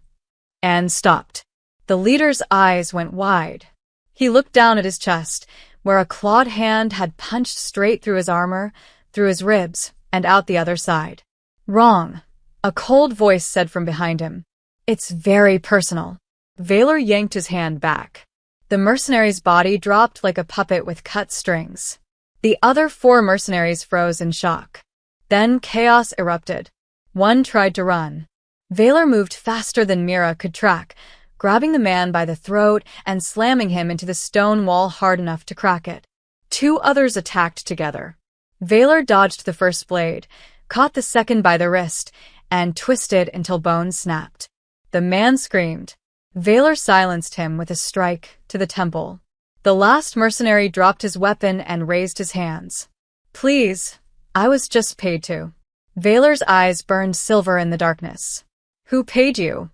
And stopped. The leader's eyes went wide. He looked down at his chest, where a clawed hand had punched straight through his armor, through his ribs, and out the other side. Wrong, a cold voice said from behind him. It's very personal. Valor yanked his hand back. The mercenary's body dropped like a puppet with cut strings. The other 4 mercenaries froze in shock. Then chaos erupted. One tried to run. Valor moved faster than Myra could track, grabbing the man by the throat and slamming him into the stone wall hard enough to crack it. 2 others attacked together. Valor dodged the first blade, caught the second by the wrist, and twisted until bones snapped. The man screamed. Valor silenced him with a strike to the temple. The last mercenary dropped his weapon and raised his hands. Please, I was just paid to. Valor's eyes burned silver in the darkness. Who paid you?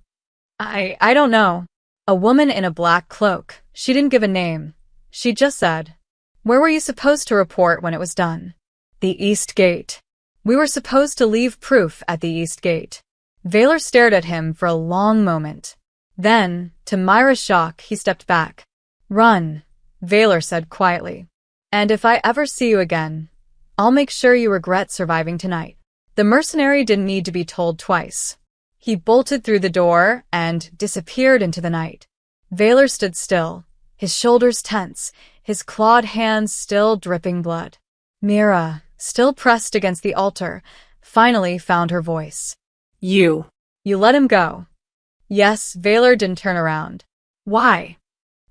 I don't know. A woman in a black cloak. She didn't give a name. She just said, where were you supposed to report when it was done? The East Gate. We were supposed to leave proof at the East Gate. Valor stared at him for a long moment. Then, to Myra's shock, he stepped back. Run, Valor said quietly. And if I ever see you again, I'll make sure you regret surviving tonight. The mercenary didn't need to be told twice. He bolted through the door and disappeared into the night. Valor stood still, his shoulders tense, his clawed hands still dripping blood. Myra, still pressed against the altar, finally found her voice. You let him go. Yes, Valor didn't turn around. Why?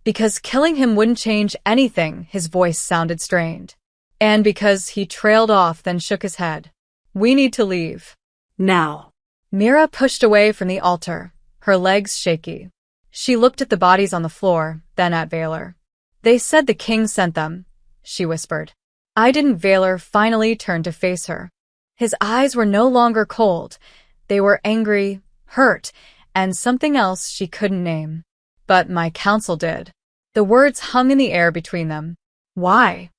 Because killing him wouldn't change anything, his voice sounded strained. And because he trailed off, then shook his head. We need to leave. Now. Myra pushed away from the altar, her legs shaky. She looked at the bodies on the floor, then at Valor. They said the king sent them, she whispered. I didn't. Valor finally turned to face her. His eyes were no longer cold. They were angry, hurt, and something else she couldn't name. But my counsel did. The words hung in the air between them. Why?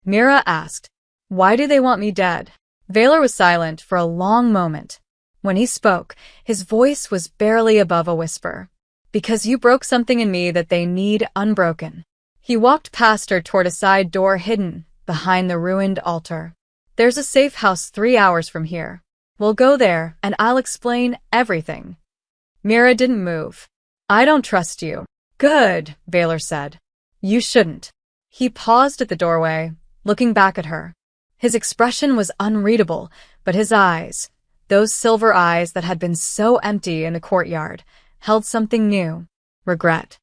Myra asked. Why do they want me dead? Valor was silent for a long moment. When he spoke, his voice was barely above a whisper. Because you broke something in me that they need unbroken. He walked past her toward a side door hidden behind the ruined altar. There's a safe house 3 hours from here. We'll go there, and I'll explain everything. Myra didn't move. I don't trust you. Good, Valor said. You shouldn't. He paused at the doorway, looking back at her. His expression was unreadable, but his eyes, those silver eyes that had been so empty in the courtyard, held something new, regret.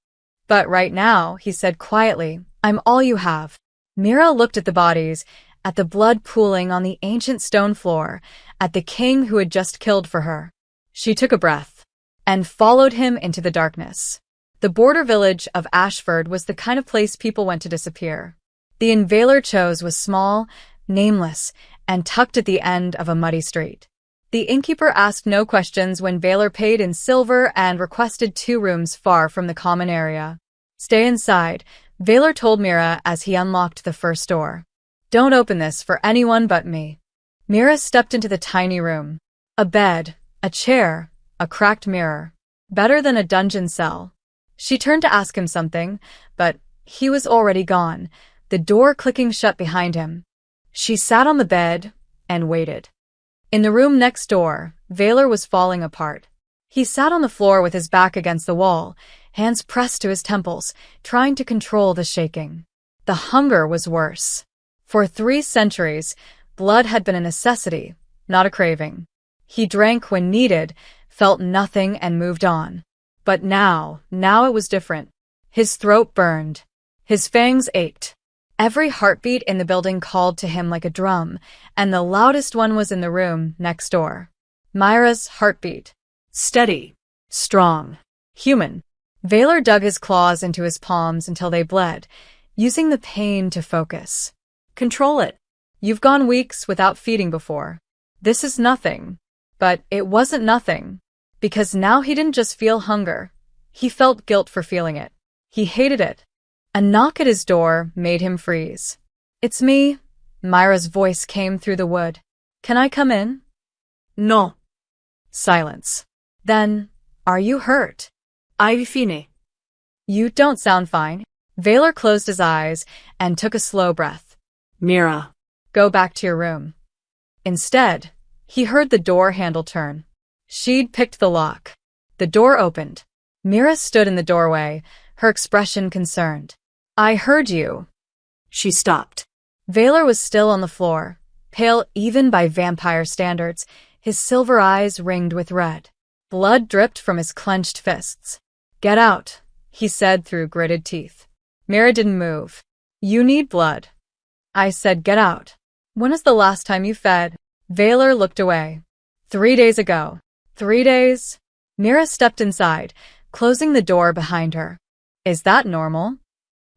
But right now, he said quietly, I'm all you have. Myra looked at the bodies, at the blood pooling on the ancient stone floor, at the king who had just killed for her. She took a breath and followed him into the darkness. The border village of Ashford was the kind of place people went to disappear. The inn Valor chose was small, nameless, and tucked at the end of a muddy street. The innkeeper asked no questions when Valor paid in silver and requested 2 rooms far from the common area. Stay inside, Valor told Myra as he unlocked the first door. Don't open this for anyone but me. Myra stepped into the tiny room. A bed, a chair, a cracked mirror. Better than a dungeon cell. She turned to ask him something, but he was already gone, the door clicking shut behind him. She sat on the bed and waited. In the room next door, Valor was falling apart. He sat on the floor with his back against the wall, hands pressed to his temples, trying to control the shaking. The hunger was worse. For 3 centuries, blood had been a necessity, not a craving. He drank when needed, felt nothing and moved on. But now it was different. His throat burned. His fangs ached. Every heartbeat in the building called to him like a drum, and the loudest one was in the room next door. Myra's heartbeat. Steady. Strong. Human. Valor dug his claws into his palms until they bled, using the pain to focus. Control it. You've gone weeks without feeding before. This is nothing. But it wasn't nothing. Because now he didn't just feel hunger. He felt guilt for feeling it. He hated it. A knock at his door made him freeze. "It's me." Myra's voice came through the wood. "Can I come in?" No. Silence. "Then, are you hurt?" Ivy fine. "You don't sound fine." Valor closed his eyes and took a slow breath. Mira. "Go back to your room." Instead, he heard the door handle turn. She'd picked the lock. The door opened. Mira stood in the doorway, her expression concerned. "I heard you." She stopped. Valor was still on the floor, pale even by vampire standards, his silver eyes ringed with red. Blood dripped from his clenched fists. "Get out," he said through gritted teeth. Mira didn't move. "You need blood." "I said get out." "When is the last time you fed?" Valor looked away. 3 days ago. 3 days? Mira stepped inside, closing the door behind her. "Is that normal?"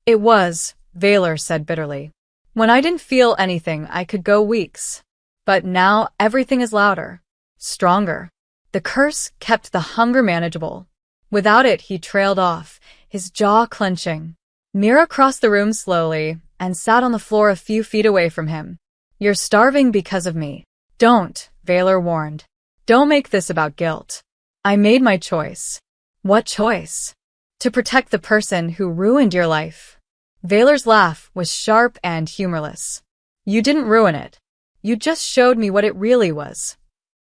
"It was," Valor said bitterly. "When I didn't feel anything, I could go weeks. But now everything is louder. Stronger." The curse kept the hunger manageable. Without it, he trailed off, his jaw clenching. Mira crossed the room slowly and sat on the floor a few feet away from him. "You're starving because of me." "Don't," Valor warned. "Don't make this about guilt. I made my choice." "What choice?" "To protect the person who ruined your life." Valor's laugh was sharp and humorless. "You didn't ruin it. You just showed me what it really was."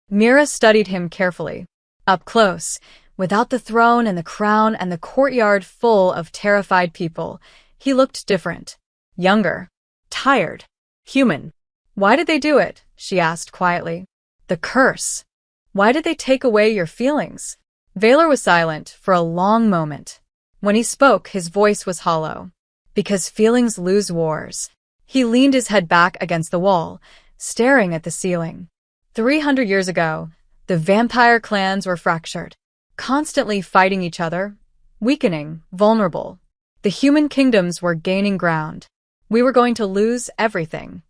Mira studied him carefully. Up close, without the throne and the crown and the courtyard full of terrified people, he looked different. Younger. Tired. Human. "Why did they do it?" she asked quietly. "The curse. Why did they take away your feelings?" Valor was silent for a long moment. When he spoke, his voice was hollow. "Because feelings lose wars." He leaned his head back against the wall, staring at the ceiling. 300 years ago, the vampire clans were fractured, constantly fighting each other, weakening, vulnerable. The human kingdoms were gaining ground. We were going to lose everything.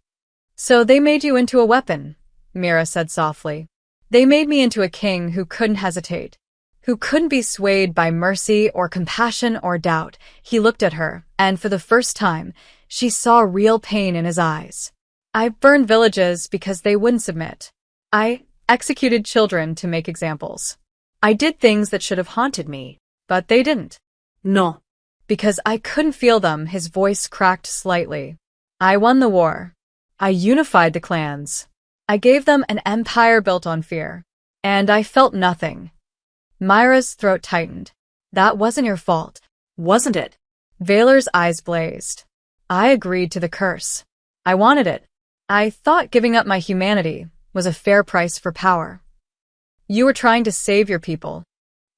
"So they made you into a weapon," Mira said softly. "They made me into a king who couldn't hesitate, who couldn't be swayed by mercy or compassion or doubt." He looked at her, and for the first time, she saw real pain in his eyes. "I burned villages because they wouldn't submit. I executed children to make examples. I did things that should have haunted me, but they didn't." No. "Because I couldn't feel them." His voice cracked slightly. "I won the war. I unified the clans. I gave them an empire built on fear. And I felt nothing." Myra's throat tightened. "That wasn't your fault." Wasn't it? Valor's eyes blazed. "I agreed to the curse. I wanted it. I thought giving up my humanity was a fair price for power." "You were trying to save your people."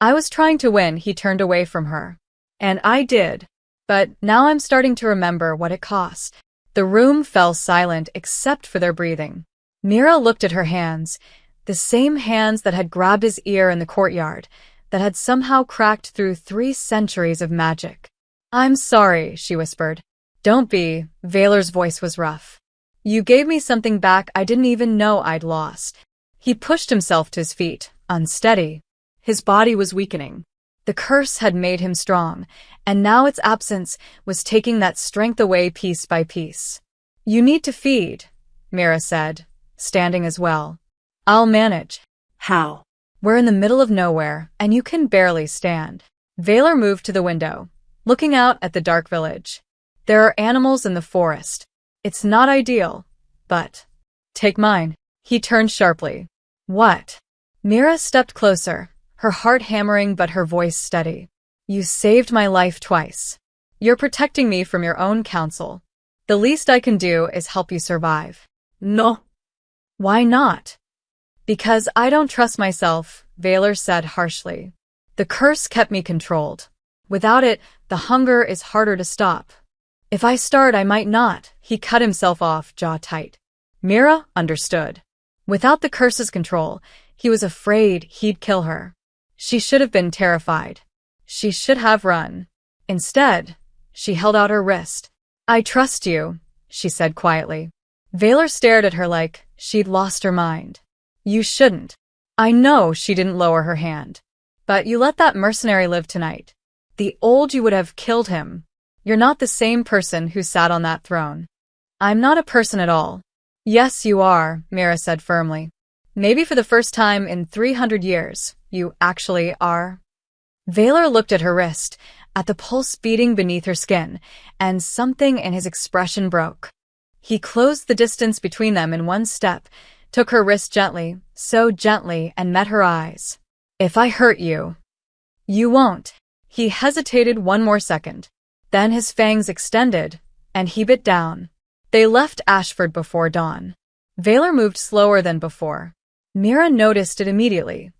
"I was trying to win." He turned away from her. "And I did. But now I'm starting to remember what it cost." The room fell silent except for their breathing. Mira looked at her hands, the same hands that had grabbed his ear in the courtyard, that had somehow cracked through 3 centuries of magic. "I'm sorry," she whispered. "Don't be." Valor's voice was rough. "You gave me something back I didn't even know I'd lost." He pushed himself to his feet, unsteady. His body was weakening. The curse had made him strong, and now its absence was taking that strength away piece by piece. "You need to feed," Mira said, standing as well. "I'll manage." How? "We're in the middle of nowhere, and you can barely stand." Valor moved to the window, looking out at the dark village. "There are animals in the forest. It's not ideal, but take mine." He turned sharply. What? Mira stepped closer, her heart hammering but her voice steady. You saved my life twice. You're protecting me from your own counsel. The least I can do is help you survive. No. Why not? Because I don't trust myself, Valor said harshly. The curse kept me controlled. Without it, the hunger is harder to stop. If I start, I might not. He cut himself off, jaw tight. Mira understood. Without the curse's control, he was afraid he'd kill her. She should have been terrified. She should have run. Instead, she held out her wrist. I trust you, she said quietly. Valor stared at her like she'd lost her mind. You shouldn't. I know she didn't lower her hand. But you let that mercenary live tonight. The old you would have killed him. You're not the same person who sat on that throne. I'm not a person at all. Yes, you are, Mira said firmly. Maybe for the first time in 300 years, you actually are. Valor looked at her wrist, at the pulse beating beneath her skin, and something in his expression broke. He closed the distance between them in one step, took her wrist gently, so gently, and met her eyes. If I hurt you, you won't. He hesitated one more second. Then his fangs extended, and he bit down. They left Ashford before dawn. Valor moved slower than before. Mira noticed it immediately.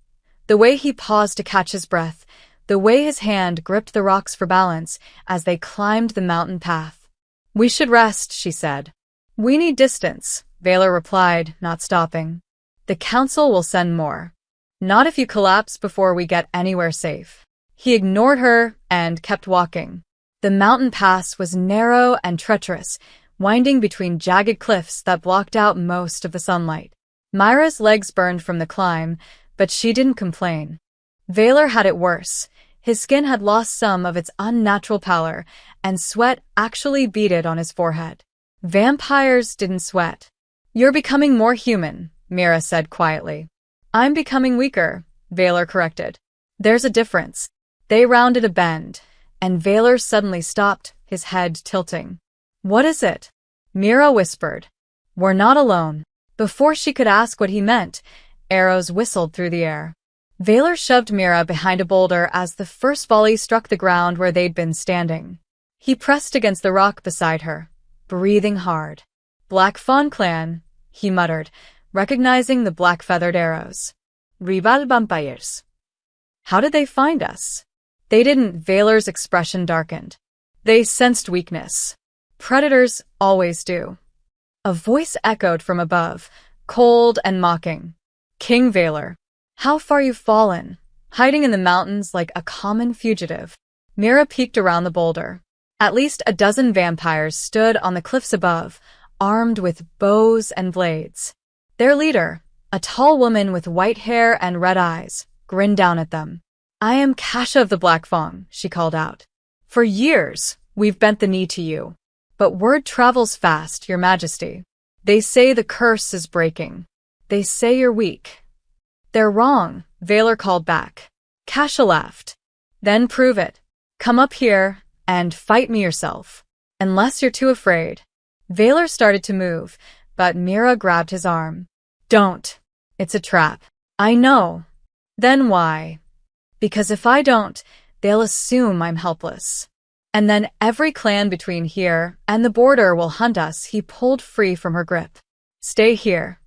The way he paused to catch his breath, the way his hand gripped the rocks for balance as they climbed the mountain path. We should rest, she said. We need distance, Valor replied, not stopping. The council will send more. Not if you collapse before we get anywhere safe. He ignored her and kept walking. The mountain pass was narrow and treacherous, winding between jagged cliffs that blocked out most of the sunlight. Myra's legs burned from the climb, but she didn't complain. Valor had it worse. His skin had lost some of its unnatural pallor, and sweat actually beaded on his forehead. Vampires didn't sweat. You're becoming more human, Mira said quietly. I'm becoming weaker, Valor corrected. There's a difference. They rounded a bend, and Valor suddenly stopped, his head tilting. What is it? Mira whispered. We're not alone. Before she could ask what he meant, arrows whistled through the air. Valor shoved Mira behind a boulder as the first volley struck the ground where they'd been standing. He pressed against the rock beside her, breathing hard. Black Fawn Clan, he muttered, recognizing the black-feathered arrows. Rival vampires. How did they find us? They didn't. Valor's expression darkened. They sensed weakness. Predators always do. A voice echoed from above, cold and mocking. King Valor. How far you've fallen, hiding in the mountains like a common fugitive. Mira peeked around the boulder. At least a dozen vampires stood on the cliffs above, armed with bows and blades. Their leader, a tall woman with white hair and red eyes, grinned down at them. I am Kasha of the Black Fong, she called out. For years, we've bent the knee to you. But word travels fast, Your Majesty. They say the curse is breaking. They say you're weak. They're wrong, Valor called back. Kasha laughed. Then prove it. Come up here and fight me yourself. Unless you're too afraid. Valor started to move, but Mira grabbed his arm. Don't. It's a trap. I know. Then why? Because if I don't, they'll assume I'm helpless. And then every clan between here and the border will hunt us. He pulled free from her grip. Stay here.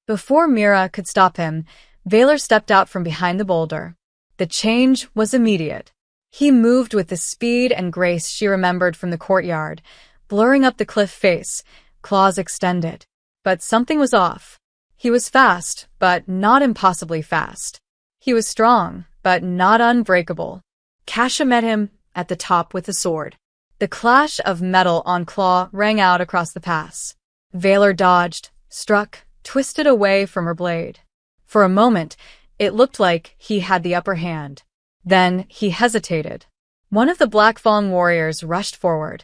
Before Mira could stop him, Valor stepped out from behind the boulder. The change was immediate. He moved with the speed and grace she remembered from the courtyard, blurring up the cliff face, claws extended. But something was off. He was fast, but not impossibly fast. He was strong, but not unbreakable. Kasha met him at the top with a sword. The clash of metal on claw rang out across the pass. Valor dodged, struck, twisted away from her blade. For a moment, it looked like he had the upper hand. Then he hesitated. One of the Black Fong warriors rushed forward,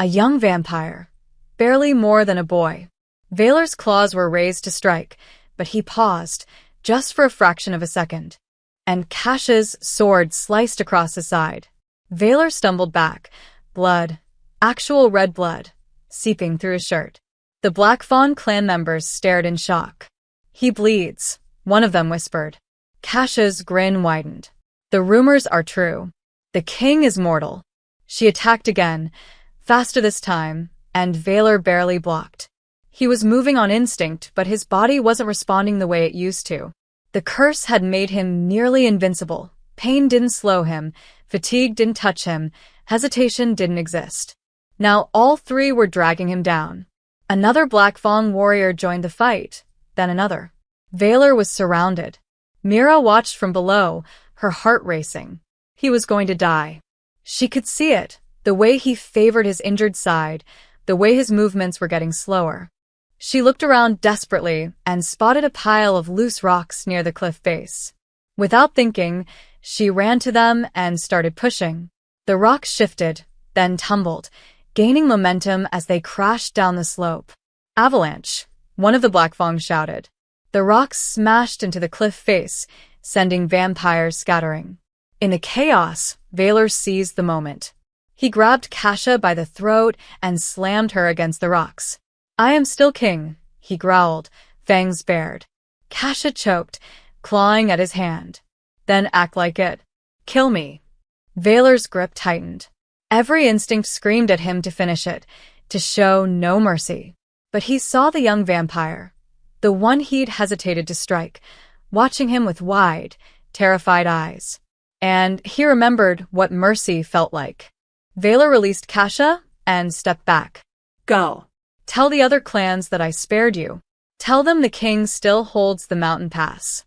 a young vampire, barely more than a boy. Valor's claws were raised to strike, but he paused, just for a fraction of a second. And Kasha's sword sliced across his side. Valor stumbled back, blood, actual red blood, seeping through his shirt. The Black Fawn clan members stared in shock. He bleeds, one of them whispered. Kasha's grin widened. The rumors are true. The king is mortal. She attacked again, faster this time, and Valor barely blocked. He was moving on instinct, but his body wasn't responding the way it used to. The curse had made him nearly invincible. Pain didn't slow him, fatigue didn't touch him, hesitation didn't exist. Now all three were dragging him down. Another Black Fang warrior joined the fight, then another. Valor was surrounded. Mira watched from below, her heart racing. He was going to die. She could see it, the way he favored his injured side, the way his movements were getting slower. She looked around desperately and spotted a pile of loose rocks near the cliff base. Without thinking, she ran to them and started pushing. The rocks shifted, then tumbled, gaining momentum as they crashed down the slope. Avalanche, one of the Black Fang shouted. The rocks smashed into the cliff face, sending vampires scattering. In the chaos, Valor seized the moment. He grabbed Kasha by the throat and slammed her against the rocks. I am still king, he growled, fangs bared. Kasha choked, clawing at his hand. Then act like it. Kill me. Valor's grip tightened. Every instinct screamed at him to finish it, to show no mercy. But he saw the young vampire, the one he'd hesitated to strike, watching him with wide, terrified eyes. And he remembered what mercy felt like. Valor released Kasha and stepped back. Go. Tell the other clans that I spared you. Tell them the king still holds the mountain pass.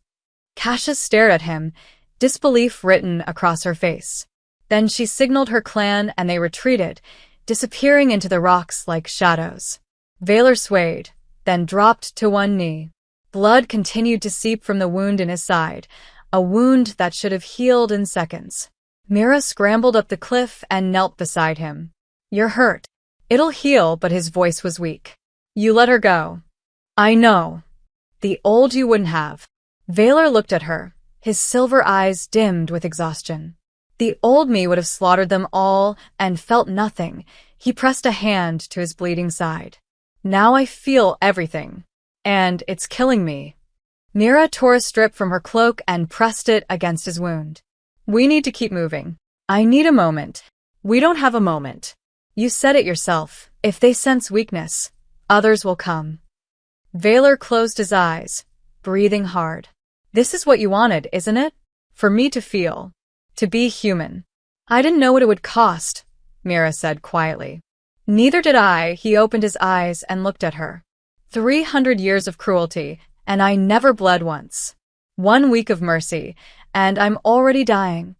Kasha stared at him, disbelief written across her face. Then she signaled her clan and they retreated, disappearing into the rocks like shadows. Valor swayed, then dropped to one knee. Blood continued to seep from the wound in his side, a wound that should have healed in seconds. Mira scrambled up the cliff and knelt beside him. You're hurt. It'll heal, but his voice was weak. You let her go. I know. The old you wouldn't have. Valor looked at her, his silver eyes dimmed with exhaustion. The old me would have slaughtered them all and felt nothing. He pressed a hand to his bleeding side. Now I feel everything. And it's killing me. Mira tore a strip from her cloak and pressed it against his wound. We need to keep moving. I need a moment. We don't have a moment. You said it yourself. If they sense weakness, others will come. Valor closed his eyes, breathing hard. This is what you wanted, isn't it? For me to feel. To be human. I didn't know what it would cost, Mira said quietly. Neither did I. He opened his eyes and looked at her. 300 years of cruelty, and I never bled once. 1 week of mercy, and I'm already dying.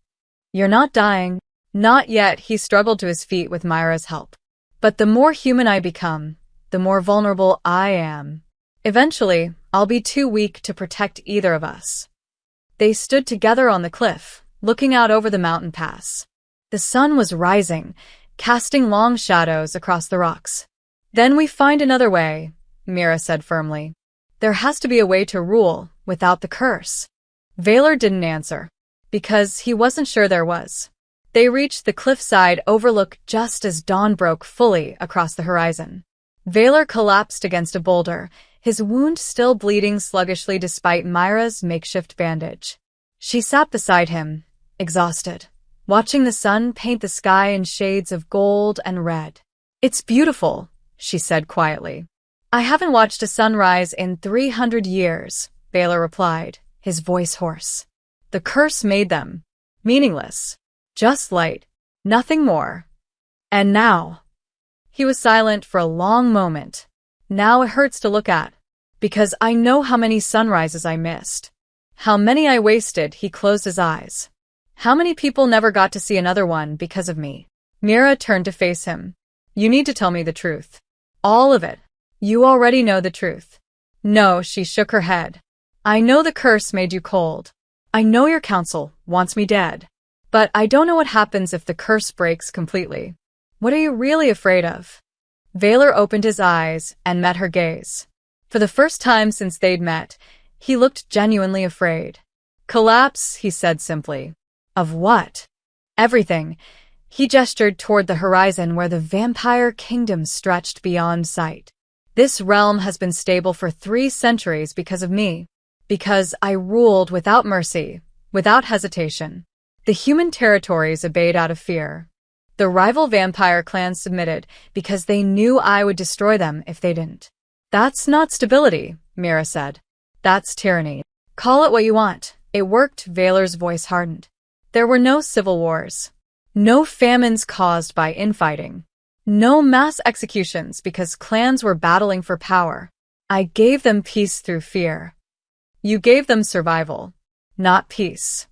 You're not dying. Not yet. He struggled to his feet with Myra's help. But the more human I become, the more vulnerable I am. Eventually, I'll be too weak to protect either of us. They stood together on the cliff, looking out over the mountain pass. The sun was rising, casting long shadows across the rocks. Then we find another way, Mira said firmly. There has to be a way to rule without the curse. Valor didn't answer, because he wasn't sure there was. They reached the cliffside overlook just as dawn broke fully across the horizon. Valor collapsed against a boulder, his wound still bleeding sluggishly despite Myra's makeshift bandage. She sat beside him, exhausted, watching the sun paint the sky in shades of gold and red. It's beautiful, she said quietly. I haven't watched a sunrise in 300 years, Valor replied, his voice hoarse. The curse made them meaningless. Just light, nothing more. And now? He was silent for a long moment. Now it hurts to look at, because I know how many sunrises I missed. How many I wasted. He closed his eyes. How many people never got to see another one because of me? Mira turned to face him. You need to tell me the truth. All of it. You already know the truth. No, she shook her head. I know the curse made you cold. I know your council wants me dead. But I don't know what happens if the curse breaks completely. What are you really afraid of? Valor opened his eyes and met her gaze. For the first time since they'd met, he looked genuinely afraid. Collapse, he said simply. Of what? Everything. He gestured toward the horizon where the vampire kingdom stretched beyond sight. This realm has been stable for 3 centuries because of me. Because I ruled without mercy, without hesitation. The human territories obeyed out of fear. The rival vampire clans submitted because they knew I would destroy them if they didn't. That's not stability, Mira said. That's tyranny. Call it what you want. It worked. Valor's voice hardened. There were no civil wars. No famines caused by infighting. No mass executions because clans were battling for power. I gave them peace through fear. You gave them survival, not peace.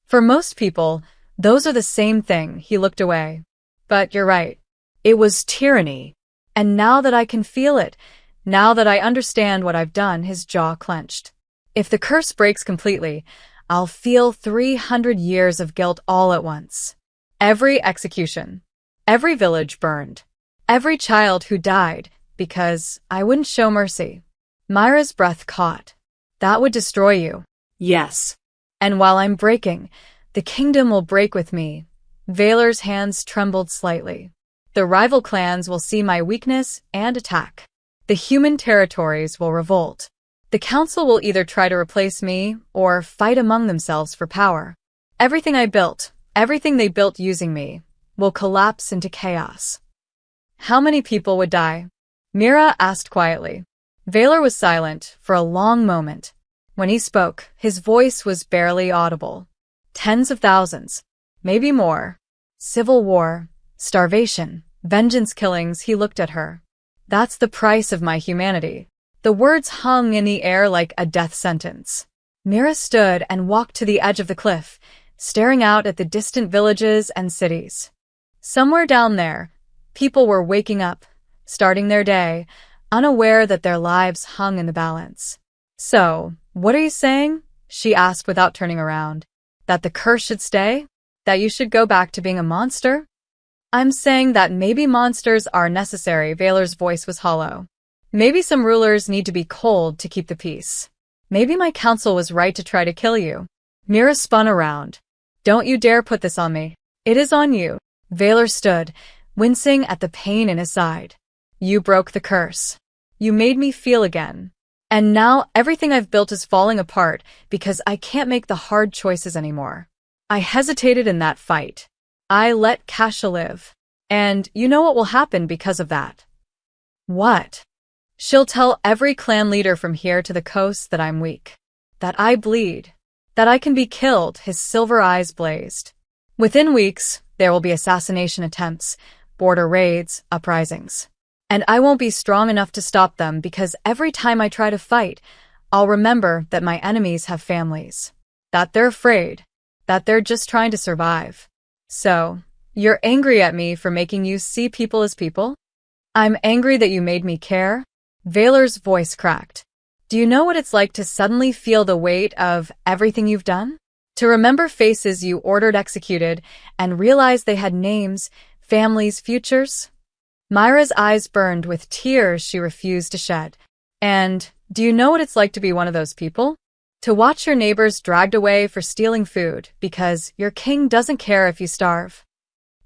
For most people, those are the same thing. He looked away. But you're right. It was tyranny. And now that I can feel it, now that I understand what I've done, his jaw clenched. If the curse breaks completely, I'll feel 300 years of guilt all at once. Every execution. Every village burned. Every child who died because I wouldn't show mercy. Myra's breath caught. That would destroy you. Yes. And while I'm breaking, the kingdom will break with me. Valor's hands trembled slightly. The rival clans will see my weakness and attack. The human territories will revolt. The council will either try to replace me or fight among themselves for power. Everything I built, everything they built using me, will collapse into chaos. How many people would die? Mira asked quietly. Valor was silent for a long moment. When he spoke, his voice was barely audible. Tens of thousands, maybe more. Civil war, starvation, vengeance killings. He looked at her. That's the price of my humanity. The words hung in the air like a death sentence. Mira stood and walked to the edge of the cliff, staring out at the distant villages and cities. Somewhere down there, people were waking up, starting their day, unaware that their lives hung in the balance. So, what are you saying? She asked without turning around. That the curse should stay? That you should go back to being a monster? I'm saying that maybe monsters are necessary. Valor's voice was hollow. Maybe some rulers need to be cold to keep the peace. Maybe my council was right to try to kill you. Mira spun around. Don't you dare put this on me. It is on you. Valor stood, wincing at the pain in his side. You broke the curse. You made me feel again. And now everything I've built is falling apart because I can't make the hard choices anymore. I hesitated in that fight. I let Kasha live. And you know what will happen because of that? What? She'll tell every clan leader from here to the coast that I'm weak. That I bleed. That I can be killed. His silver eyes blazed. Within weeks, there will be assassination attempts, border raids, uprisings. And I won't be strong enough to stop them because every time I try to fight, I'll remember that my enemies have families. That they're afraid. That they're just trying to survive. So, you're angry at me for making you see people as people? I'm angry that you made me care? Valor's voice cracked. Do you know what it's like to suddenly feel the weight of everything you've done? To remember faces you ordered executed and realize they had names, families, futures? Myra's eyes burned with tears she refused to shed. And do you know what it's like to be one of those people? To watch your neighbors dragged away for stealing food because your king doesn't care if you starve.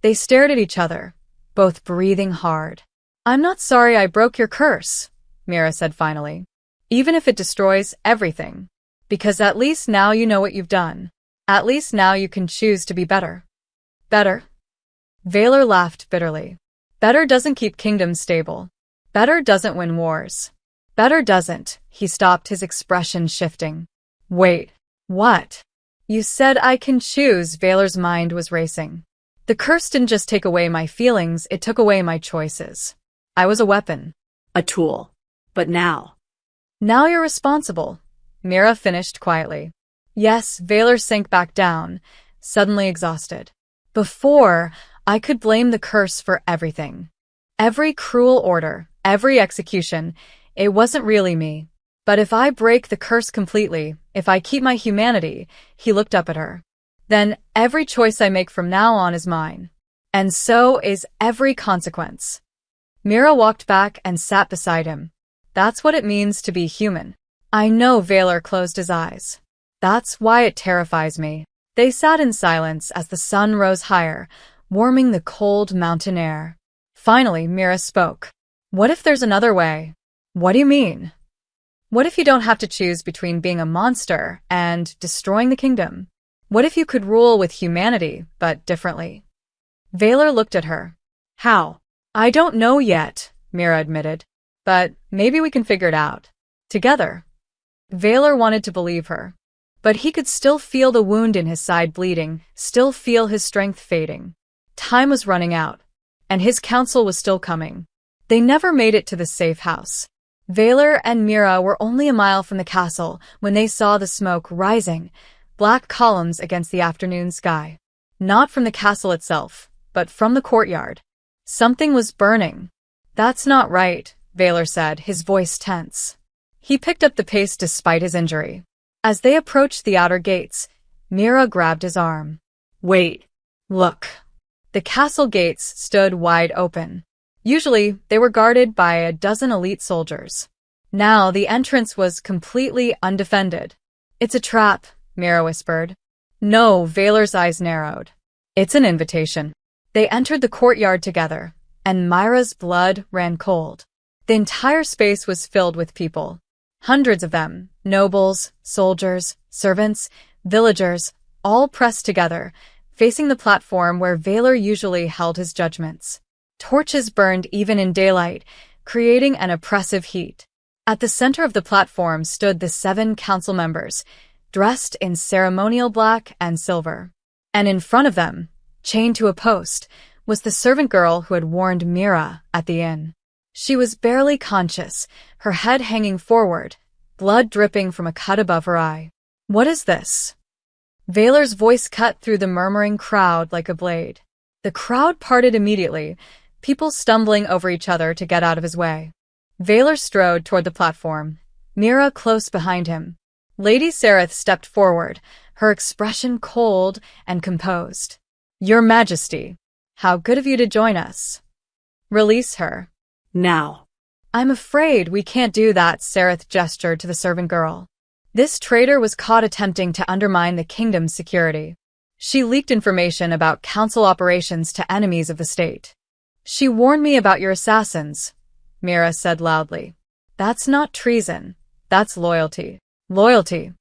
They stared at each other, both breathing hard. I'm not sorry I broke your curse, Mira said finally. Even if it destroys everything. Because at least now you know what you've done. At least now you can choose to be better. Better? Valor laughed bitterly. Better doesn't keep kingdoms stable. Better doesn't win wars. Better doesn't. He stopped, his expression shifting. Wait, what? You said I can choose. Valor's mind was racing. The curse didn't just take away my feelings, it took away my choices. I was a weapon. A tool. But now. Now you're responsible, Mira finished quietly. Yes, Valor sank back down, suddenly exhausted. Before, I could blame the curse for everything. Every cruel order, every execution, it wasn't really me. But if I break the curse completely, if I keep my humanity, he looked up at her, then every choice I make from now on is mine. And so is every consequence. Mira walked back and sat beside him. That's what it means to be human. I know. Valor closed his eyes. That's why it terrifies me. They sat in silence as the sun rose higher, warming the cold mountain air. Finally, Mira spoke. What if there's another way? What do you mean? What if you don't have to choose between being a monster and destroying the kingdom? What if you could rule with humanity, but differently? Valor looked at her. How? I don't know yet, Mira admitted. But maybe we can figure it out. Together. Valor wanted to believe her. But he could still feel the wound in his side bleeding, still feel his strength fading. Time was running out. And his counsel was still coming. They never made it to the safe house. Valor and Mira were only a mile from the castle when they saw the smoke rising, black columns against the afternoon sky. Not from the castle itself, but from the courtyard. Something was burning. That's not right, Valor said, his voice tense. He picked up the pace despite his injury. As they approached the outer gates, Mira grabbed his arm. Wait. Look. The castle gates stood wide open. Usually, they were guarded by a dozen elite soldiers. Now, the entrance was completely undefended. It's a trap, Mira whispered. No, Valor's eyes narrowed. It's an invitation. They entered the courtyard together, and Myra's blood ran cold. The entire space was filled with people. Hundreds of them, nobles, soldiers, servants, villagers, all pressed together, facing the platform where Valor usually held his judgments. Torches burned even in daylight, creating an oppressive heat. At the center of the platform stood the 7 council members, dressed in ceremonial black and silver. And in front of them, chained to a post, was the servant girl who had warned Mira at the inn. She was barely conscious, her head hanging forward, blood dripping from a cut above her eye. What is this? Valor's voice cut through the murmuring crowd like a blade. The crowd parted immediately, people stumbling over each other to get out of his way. Valor strode toward the platform, Mira close behind him. Lady Sareth stepped forward, her expression cold and composed. Your Majesty, how good of you to join us. Release her. Now. I'm afraid we can't do that, Sareth gestured to the servant girl. This traitor was caught attempting to undermine the kingdom's security. She leaked information about council operations to enemies of the state. She warned me about your assassins, Mira said loudly. That's not treason. That's loyalty. Loyalty.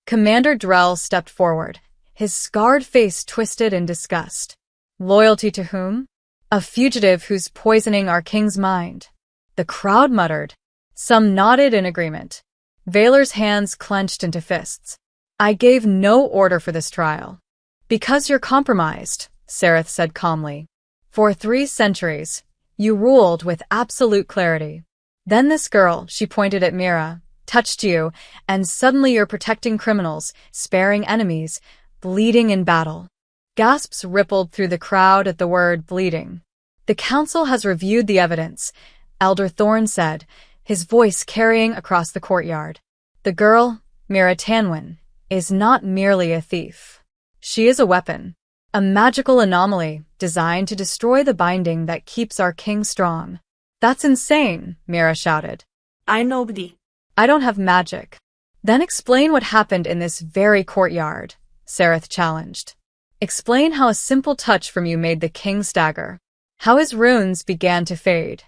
Commander Drell stepped forward, his scarred face twisted in disgust. Loyalty to whom? A fugitive who's poisoning our king's mind. The crowd muttered. Some nodded in agreement. Valor's hands clenched into fists. I gave no order for this trial. Because you're compromised, Sareth said calmly. For 3 centuries, you ruled with absolute clarity. Then this girl, she pointed at Mira, touched you, and suddenly you're protecting criminals, sparing enemies, bleeding in battle. Gasps rippled through the crowd at the word bleeding. The council has reviewed the evidence, Elder Thorne said, his voice carrying across the courtyard. The girl, Mira Tanwin, is not merely a thief. She is a weapon, a magical anomaly designed to destroy the binding that keeps our king strong. That's insane, Mira shouted. I nobody. I don't have magic. Then explain what happened in this very courtyard, Sareth challenged. Explain how a simple touch from you made the king stagger. How his runes began to fade.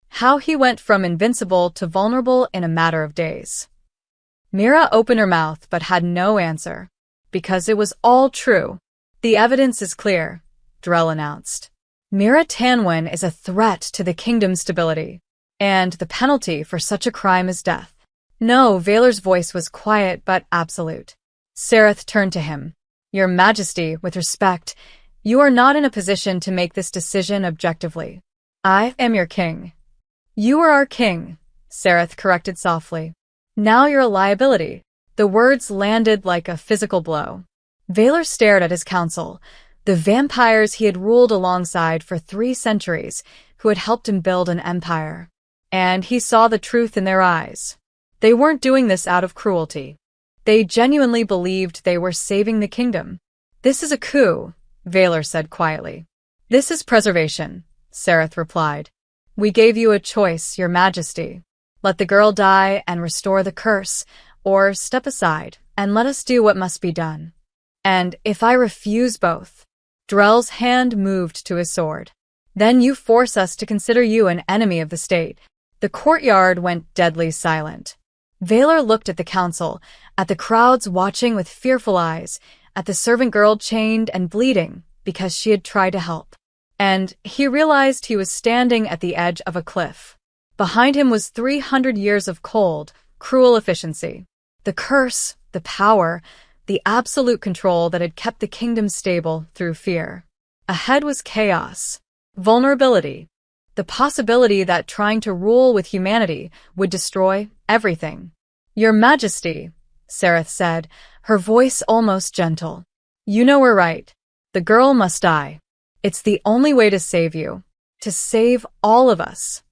How he went from invincible to vulnerable in a matter of days. Mira opened her mouth but had no answer. Because it was all true. The evidence is clear, Drell announced. Mira Tanwin is a threat to the kingdom's stability. And the penalty for such a crime is death. No, Valor's voice was quiet but absolute. Sareth turned to him. Your Majesty, with respect, you are not in a position to make this decision objectively. I am your king. You are our king, Sareth corrected softly. Now you're a liability. The words landed like a physical blow. Valor stared at his council, the vampires he had ruled alongside for 3 centuries, who had helped him build an empire. And he saw the truth in their eyes. They weren't doing this out of cruelty. They genuinely believed they were saving the kingdom. This is a coup, Valor said quietly. This is preservation, Sareth replied. We gave you a choice, Your Majesty. Let the girl die and restore the curse, or step aside and let us do what must be done. And if I refuse both, Drell's hand moved to his sword. Then you force us to consider you an enemy of the state. The courtyard went deadly silent. Valor looked at the council, at the crowds watching with fearful eyes, at the servant girl chained and bleeding because she had tried to help. And he realized he was standing at the edge of a cliff. Behind him was 300 years of cold, cruel efficiency. The curse, the power, the absolute control that had kept the kingdom stable through fear. Ahead was chaos, vulnerability, the possibility that trying to rule with humanity would destroy everything. Your Majesty, Sereth said, her voice almost gentle. You know we're right. The girl must die. It's the only way to save you. To save all of us.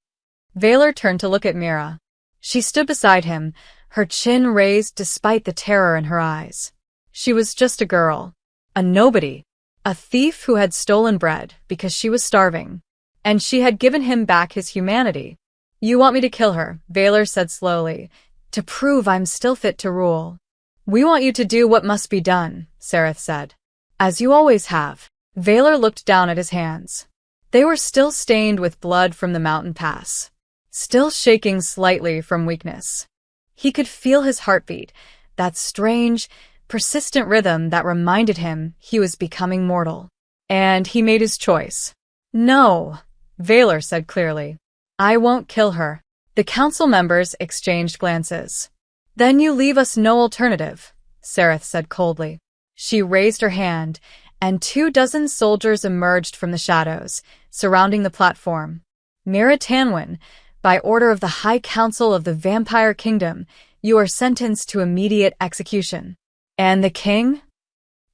Valor turned to look at Mira. She stood beside him, her chin raised despite the terror in her eyes. She was just a girl. A nobody. A thief who had stolen bread because she was starving. And she had given him back his humanity. You want me to kill her, Valor said slowly, to prove I'm still fit to rule. We want you to do what must be done, Sereth said. As you always have. Valor looked down at his hands. They were still stained with blood from the mountain pass. Still shaking slightly from weakness. He could feel his heartbeat, that strange, persistent rhythm that reminded him he was becoming mortal. And he made his choice. No, Valor said clearly. I won't kill her. The council members exchanged glances. Then you leave us no alternative, Sereth said coldly. She raised her hand, and 24 soldiers emerged from the shadows, surrounding the platform. Mira Tanwin, by order of the High Council of the Vampire Kingdom, you are sentenced to immediate execution. And the king?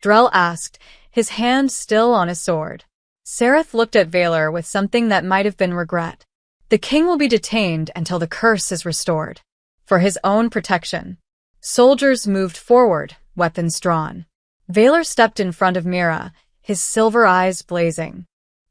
Drell asked, his hand still on his sword. Sereth looked at Valor with something that might have been regret. The king will be detained until the curse is restored. For his own protection. Soldiers moved forward, weapons drawn. Valor stepped in front of Mira, his silver eyes blazing.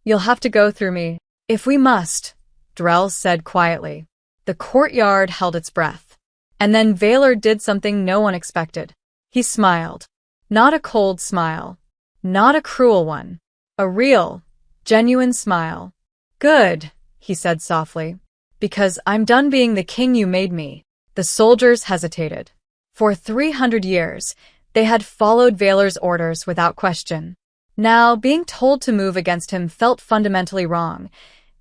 You'll have to go through me. If we must, Drell said quietly. The courtyard held its breath. And then Valor did something no one expected. He smiled. Not a cold smile. Not a cruel one. A real, genuine smile. Good, he said softly. Because I'm done being the king you made me. The soldiers hesitated. For 300 years, they had followed Valor's orders without question. Now, being told to move against him felt fundamentally wrong,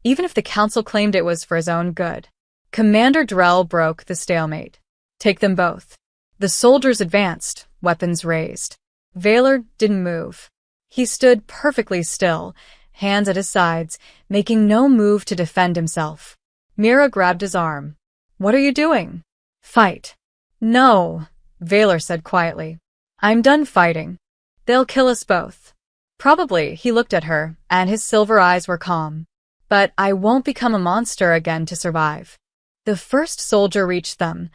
even if the council claimed it was for his own good. Commander Drell broke the stalemate. Take them both. The soldiers advanced, weapons raised. Valor didn't move. He stood perfectly still, hands at his sides, making no move to defend himself. Mira grabbed his arm. What are you doing? Fight. No, Valor said quietly. I'm done fighting. They'll kill us both. Probably, he looked at her, and his silver eyes were calm. But I won't become a monster again to survive. The first soldier reached them.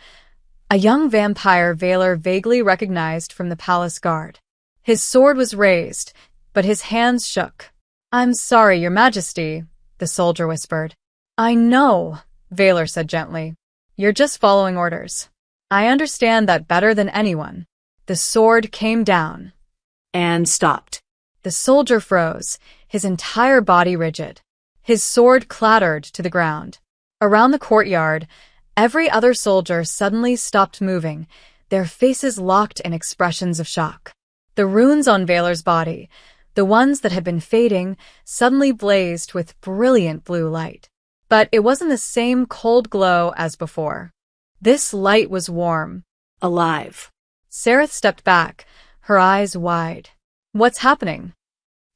A young vampire Valor vaguely recognized from the palace guard. His sword was raised, but his hands shook. I'm sorry, Your Majesty, the soldier whispered. I know, Valor said gently. You're just following orders. I understand that better than anyone. The sword came down. And stopped. The soldier froze, his entire body rigid. His sword clattered to the ground. Around the courtyard, every other soldier suddenly stopped moving, their faces locked in expressions of shock. The runes on Valor's body, the ones that had been fading, suddenly blazed with brilliant blue light. But it wasn't the same cold glow as before. This light was warm. Alive. Sereth stepped back, her eyes wide. What's happening?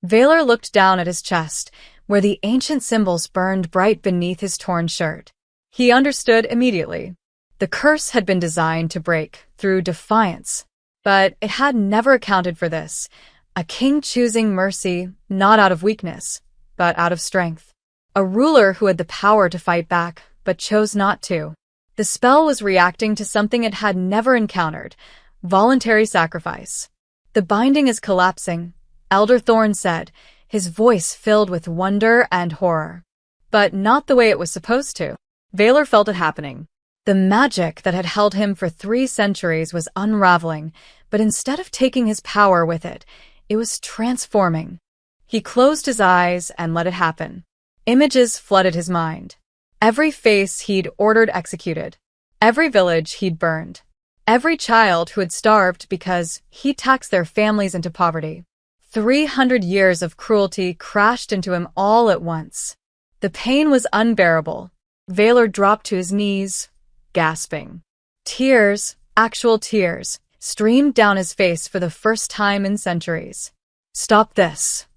Valor looked down at his chest, where the ancient symbols burned bright beneath his torn shirt. He understood immediately. The curse had been designed to break through defiance. But it had never accounted for this. A king choosing mercy, not out of weakness, but out of strength. A ruler who had the power to fight back, but chose not to. The spell was reacting to something it had never encountered. Voluntary sacrifice. The binding is collapsing, Elder Thorn said, his voice filled with wonder and horror. But not the way it was supposed to. Valor felt it happening. The magic that had held him for 3 centuries was unraveling, but instead of taking his power with it, it was transforming. He closed his eyes and let it happen. Images flooded his mind. Every face he'd ordered executed. Every village he'd burned. Every child who had starved because he taxed their families into poverty. 300 years of cruelty crashed into him all at once. The pain was unbearable. Valor dropped to his knees, gasping. Tears, actual tears, streamed down his face for the first time in centuries. "Stop this!"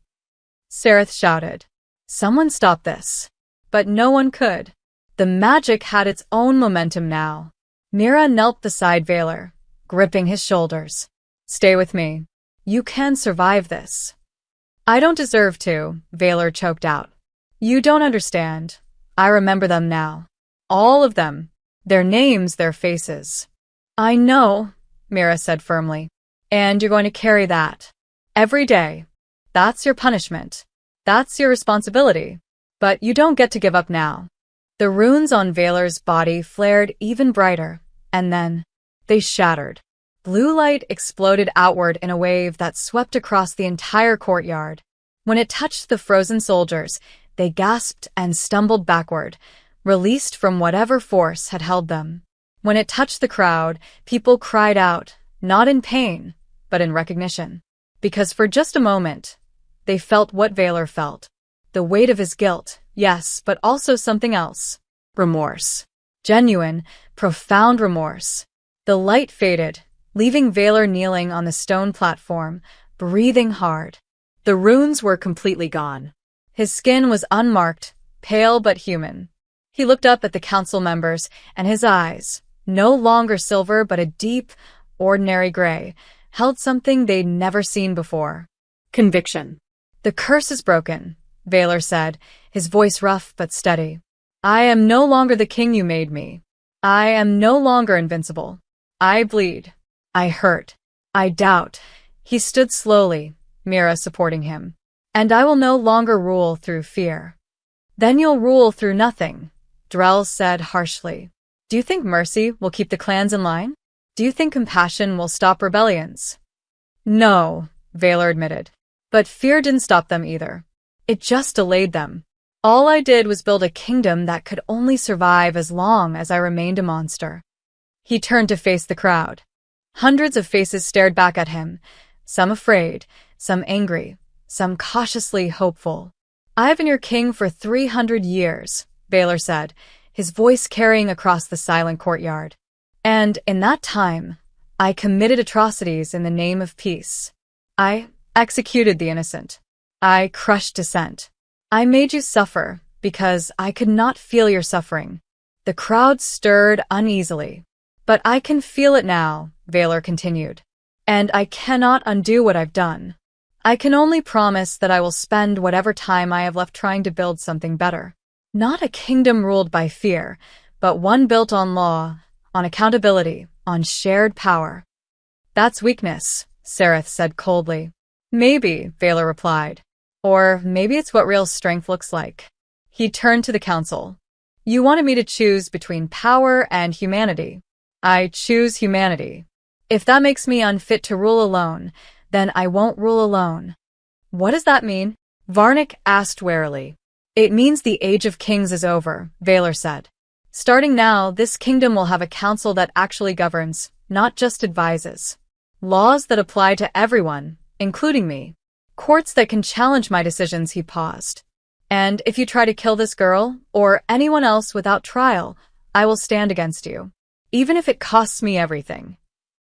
Sereth shouted. Someone stop this. But no one could. The magic had its own momentum now. Mira knelt beside Valor, gripping his shoulders. "Stay with me. You can survive this." "I don't deserve to," Valor choked out. "You don't understand. I remember them now. All of them. Their names, their faces." "I know," Mira said firmly. "And you're going to carry that. Every day. That's your punishment. That's your responsibility. But you don't get to give up now." The runes on Valor's body flared even brighter, and then they shattered. Blue light exploded outward in a wave that swept across the entire courtyard. When it touched the frozen soldiers, they gasped and stumbled backward, released from whatever force had held them. When it touched the crowd, people cried out, not in pain, but in recognition. Because for just a moment, they felt what Valor felt. The weight of his guilt, yes, but also something else. Remorse. Genuine, profound remorse. The light faded, leaving Valor kneeling on the stone platform, breathing hard. The runes were completely gone. His skin was unmarked, pale but human. He looked up at the council members, and his eyes, no longer silver but a deep, ordinary gray, held something they'd never seen before. Conviction. "The curse is broken," Valor said, his voice rough but steady. "I am no longer the king you made me. I am no longer invincible. I bleed. I hurt. I doubt." He stood slowly, Mira supporting him. "And I will no longer rule through fear." "Then you'll rule through nothing," Drell said harshly. "Do you think mercy will keep the clans in line? Do you think compassion will stop rebellions?" "No," Valor admitted. "But fear didn't stop them either. It just delayed them. All I did was build a kingdom that could only survive as long as I remained a monster." He turned to face the crowd. Hundreds of faces stared back at him, some afraid, some angry, some cautiously hopeful. "I've been your king for 300 years, Valor said, his voice carrying across the silent courtyard. "And in that time, I committed atrocities in the name of peace. I executed the innocent. I crushed dissent. I made you suffer because I could not feel your suffering." The crowd stirred uneasily. "But I can feel it now," Valor continued. "And I cannot undo what I've done. I can only promise that I will spend whatever time I have left trying to build something better. Not a kingdom ruled by fear, but one built on law, on accountability, on shared power." "That's weakness," Sereth said coldly. "Maybe," Valor replied. "Or maybe it's what real strength looks like." He turned to the council. "You wanted me to choose between power and humanity. I choose humanity. If that makes me unfit to rule alone, then I won't rule alone." "What does that mean?" Varnick asked warily. "It means the age of kings is over," Valor said. "Starting now, this kingdom will have a council that actually governs, not just advises. Laws that apply to everyone, including me. Courts that can challenge my decisions." He paused. "And if you try to kill this girl, or anyone else without trial, I will stand against you. Even if it costs me everything."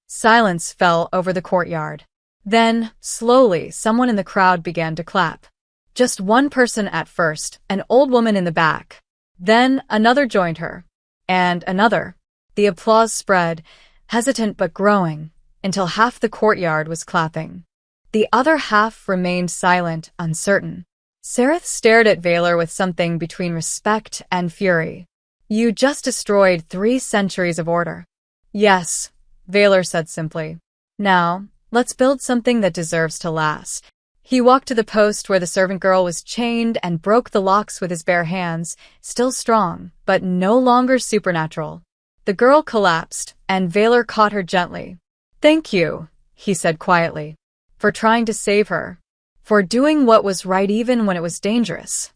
Silence fell over the courtyard. Then, slowly, someone in the crowd began to clap. Just one person at first, an old woman in the back. Then another joined her. And another. The applause spread, hesitant but growing, until half the courtyard was clapping. The other half remained silent, uncertain. Sereth stared at Valor with something between respect and fury. "You just destroyed 3 centuries of order." "Yes," Valor said simply. "Now, let's build something that deserves to last." He walked to the post where the servant girl was chained and broke the locks with his bare hands, still strong, but no longer supernatural. The girl collapsed, and Valor caught her gently. "Thank you," he said quietly, "for trying to save her. For doing what was right even when it was dangerous."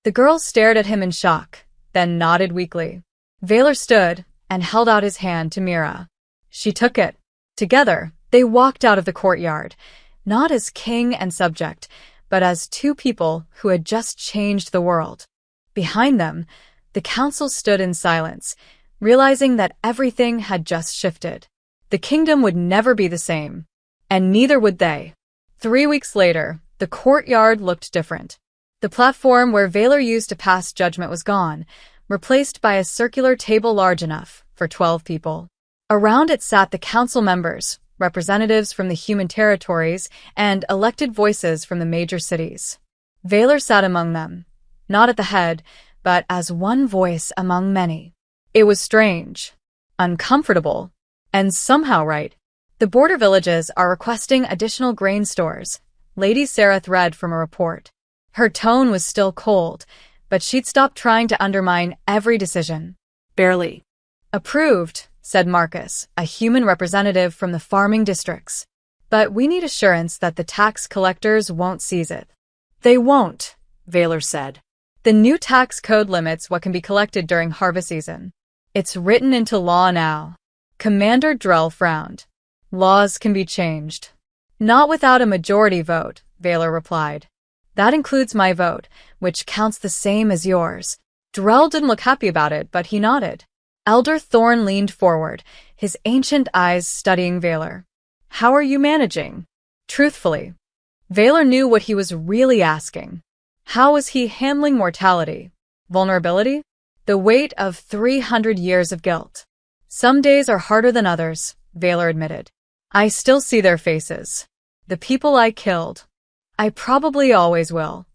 The girl stared at him in shock, then nodded weakly. Valor stood and held out his hand to Mira. She took it. Together, they walked out of the courtyard, not as king and subject, but as two people who had just changed the world. Behind them, the council stood in silence, realizing that everything had just shifted. The kingdom would never be the same, and neither would they. 3 weeks later, the courtyard looked different. The platform where Valor used to pass judgment was gone, replaced by a circular table large enough for 12 people. Around it sat the council members, representatives from the human territories, and elected voices from the major cities. Valor sat among them, not at the head, but as one voice among many. It was strange, uncomfortable, and somehow right. The border villages are requesting additional grain stores, Lady Sareth read from a report. Her tone was still cold, but she'd stopped trying to undermine every decision. Barely. Approved, said Marcus, a human representative from the farming districts. But we need assurance that the tax collectors won't seize it. They won't, Valor said. The new tax code limits what can be collected during harvest season. It's written into law now. Commander Drell frowned. Laws can be changed. Not without a majority vote, Valor replied. That includes my vote, which counts the same as yours. Drell didn't look happy about it, but he nodded. Elder Thorn leaned forward, his ancient eyes studying Valor. How are you managing? Truthfully. Valor knew what he was really asking. How was he handling mortality? Vulnerability? The weight of 300 years of guilt. Some days are harder than others, Valor admitted. I still see their faces. The people I killed. I probably always will.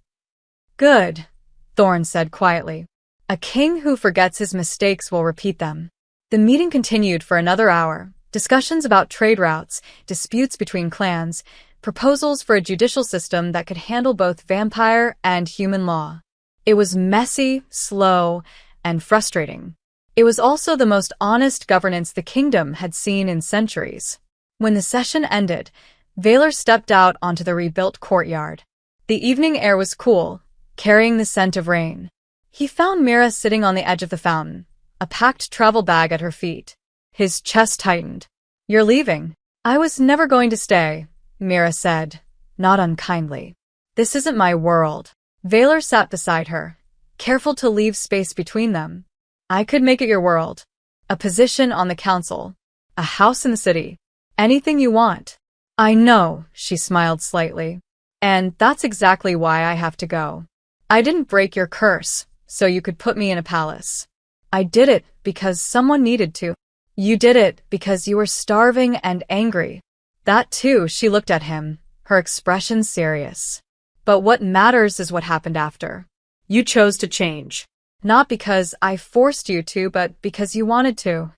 Good, Thorn said quietly. A king who forgets his mistakes will repeat them. The meeting continued for another hour. Discussions about trade routes, disputes between clans, proposals for a judicial system that could handle both vampire and human law. It was messy, slow, and frustrating. It was also the most honest governance the kingdom had seen in centuries. When the session ended, Valor stepped out onto the rebuilt courtyard. The evening air was cool, carrying the scent of rain. He found Mira sitting on the edge of the fountain, a packed travel bag at her feet. His chest tightened. You're leaving. I was never going to stay, Mira said, not unkindly. This isn't my world. Valor sat beside her, careful to leave space between them. I could make it your world. A position on the council. A house in the city. Anything you want. I know, she smiled slightly. And that's exactly why I have to go. I didn't break your curse, so you could put me in a palace. I did it because someone needed to. You did it because you were starving and angry. That too, she looked at him, her expression serious. But what matters is what happened after. You chose to change. Not because I forced you to, but because you wanted to.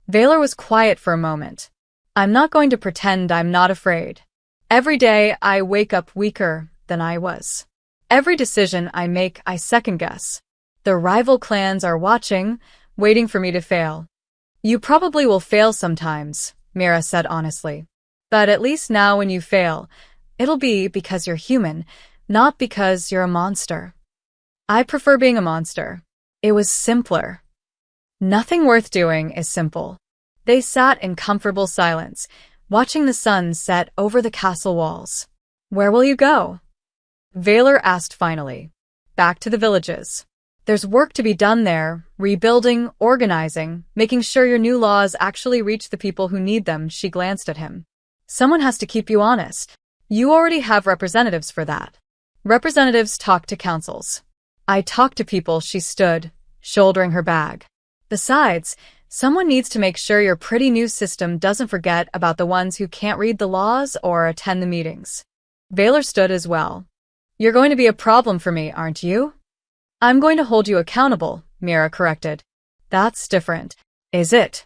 Valor was quiet for a moment. I'm not going to pretend I'm not afraid. Every day I wake up weaker than I was. Every decision I make, I second-guess. The rival clans are watching, waiting for me to fail. You probably will fail sometimes, Mira said honestly. But at least now when you fail, it'll be because you're human, not because you're a monster. I prefer being a monster. It was simpler. Nothing worth doing is simple. They sat in comfortable silence, watching the sun set over the castle walls. Where will you go? Valor asked finally. Back to the villages. There's work to be done there, rebuilding, organizing, making sure your new laws actually reach the people who need them. She glanced at him. Someone has to keep you honest. You already have representatives for that. Representatives talk to councils. I talk to people. She stood, shouldering her bag. Besides, someone needs to make sure your pretty new system doesn't forget about the ones who can't read the laws or attend the meetings. Valor stood as well. You're going to be a problem for me, aren't you? I'm going to hold you accountable, Mira corrected. That's different. Is it?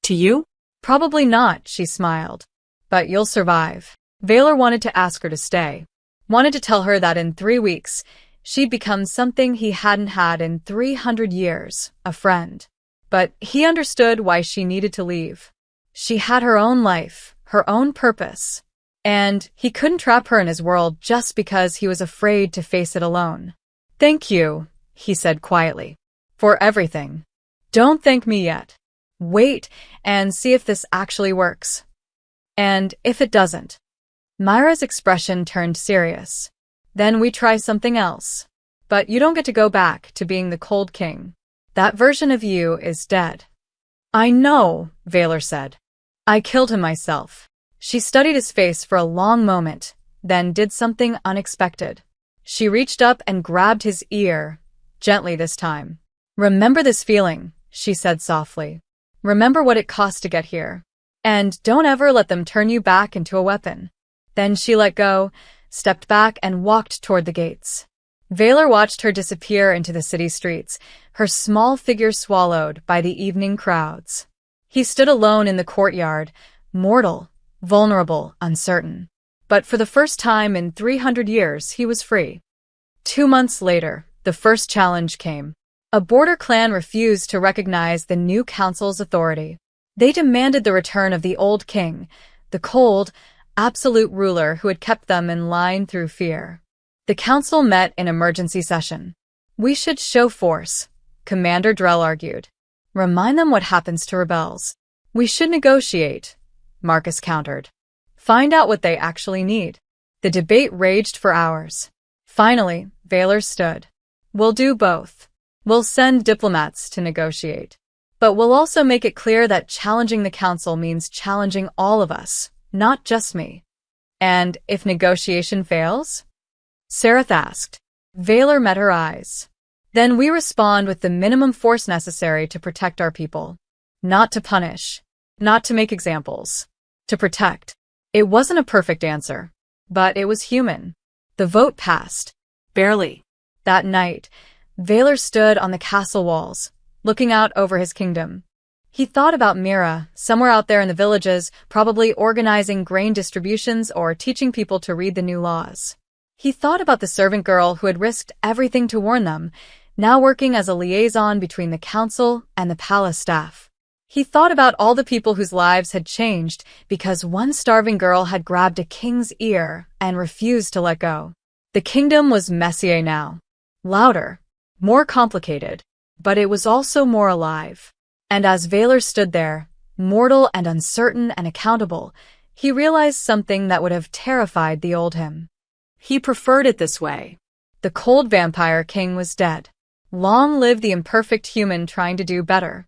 To you? Probably not, she smiled. But you'll survive. Valor wanted to ask her to stay. Wanted to tell her that in 3 weeks, she'd become something he hadn't had in 300 years, a friend. But he understood why she needed to leave. She had her own life, her own purpose. And he couldn't trap her in his world just because he was afraid to face it alone. Thank you, he said quietly. For everything. Don't thank me yet. Wait and see if this actually works. And if it doesn't. Myra's expression turned serious. Then we try something else. But you don't get to go back to being the cold king. That version of you is dead. I know, Valor said. I killed him myself. She studied his face for a long moment, then did something unexpected. She reached up and grabbed his ear, gently this time. Remember this feeling, she said softly. Remember what it cost to get here. And don't ever let them turn you back into a weapon. Then she let go, stepped back, and walked toward the gates. Valor watched her disappear into the city streets, her small figure swallowed by the evening crowds. He stood alone in the courtyard, mortal, vulnerable, uncertain. But for the first time in 300 years, he was free. 2 months later, the first challenge came. A border clan refused to recognize the new council's authority. They demanded the return of the old king, the cold, absolute ruler who had kept them in line through fear. The council met in emergency session. We should show force, Commander Drell argued. Remind them what happens to rebels. We should negotiate, Marcus countered. Find out what they actually need. The debate raged for hours. Finally, Valor stood. We'll do both. We'll send diplomats to negotiate. But we'll also make it clear that challenging the council means challenging all of us, not just me. And if negotiation fails? Sereth asked. Valor met her eyes. Then we respond with the minimum force necessary to protect our people. Not to punish. Not to make examples. To protect. It wasn't a perfect answer, but it was human. The vote passed. Barely. That night, Valor stood on the castle walls, looking out over his kingdom. He thought about Mira, somewhere out there in the villages, probably organizing grain distributions or teaching people to read the new laws. He thought about the servant girl who had risked everything to warn them, now working as a liaison between the council and the palace staff. He thought about all the people whose lives had changed because one starving girl had grabbed a king's ear and refused to let go. The kingdom was messier now. Louder. More complicated. But it was also more alive. And as Valor stood there, mortal and uncertain and accountable, he realized something that would have terrified the old him. He preferred it this way. The cold vampire king was dead. Long live the imperfect human trying to do better.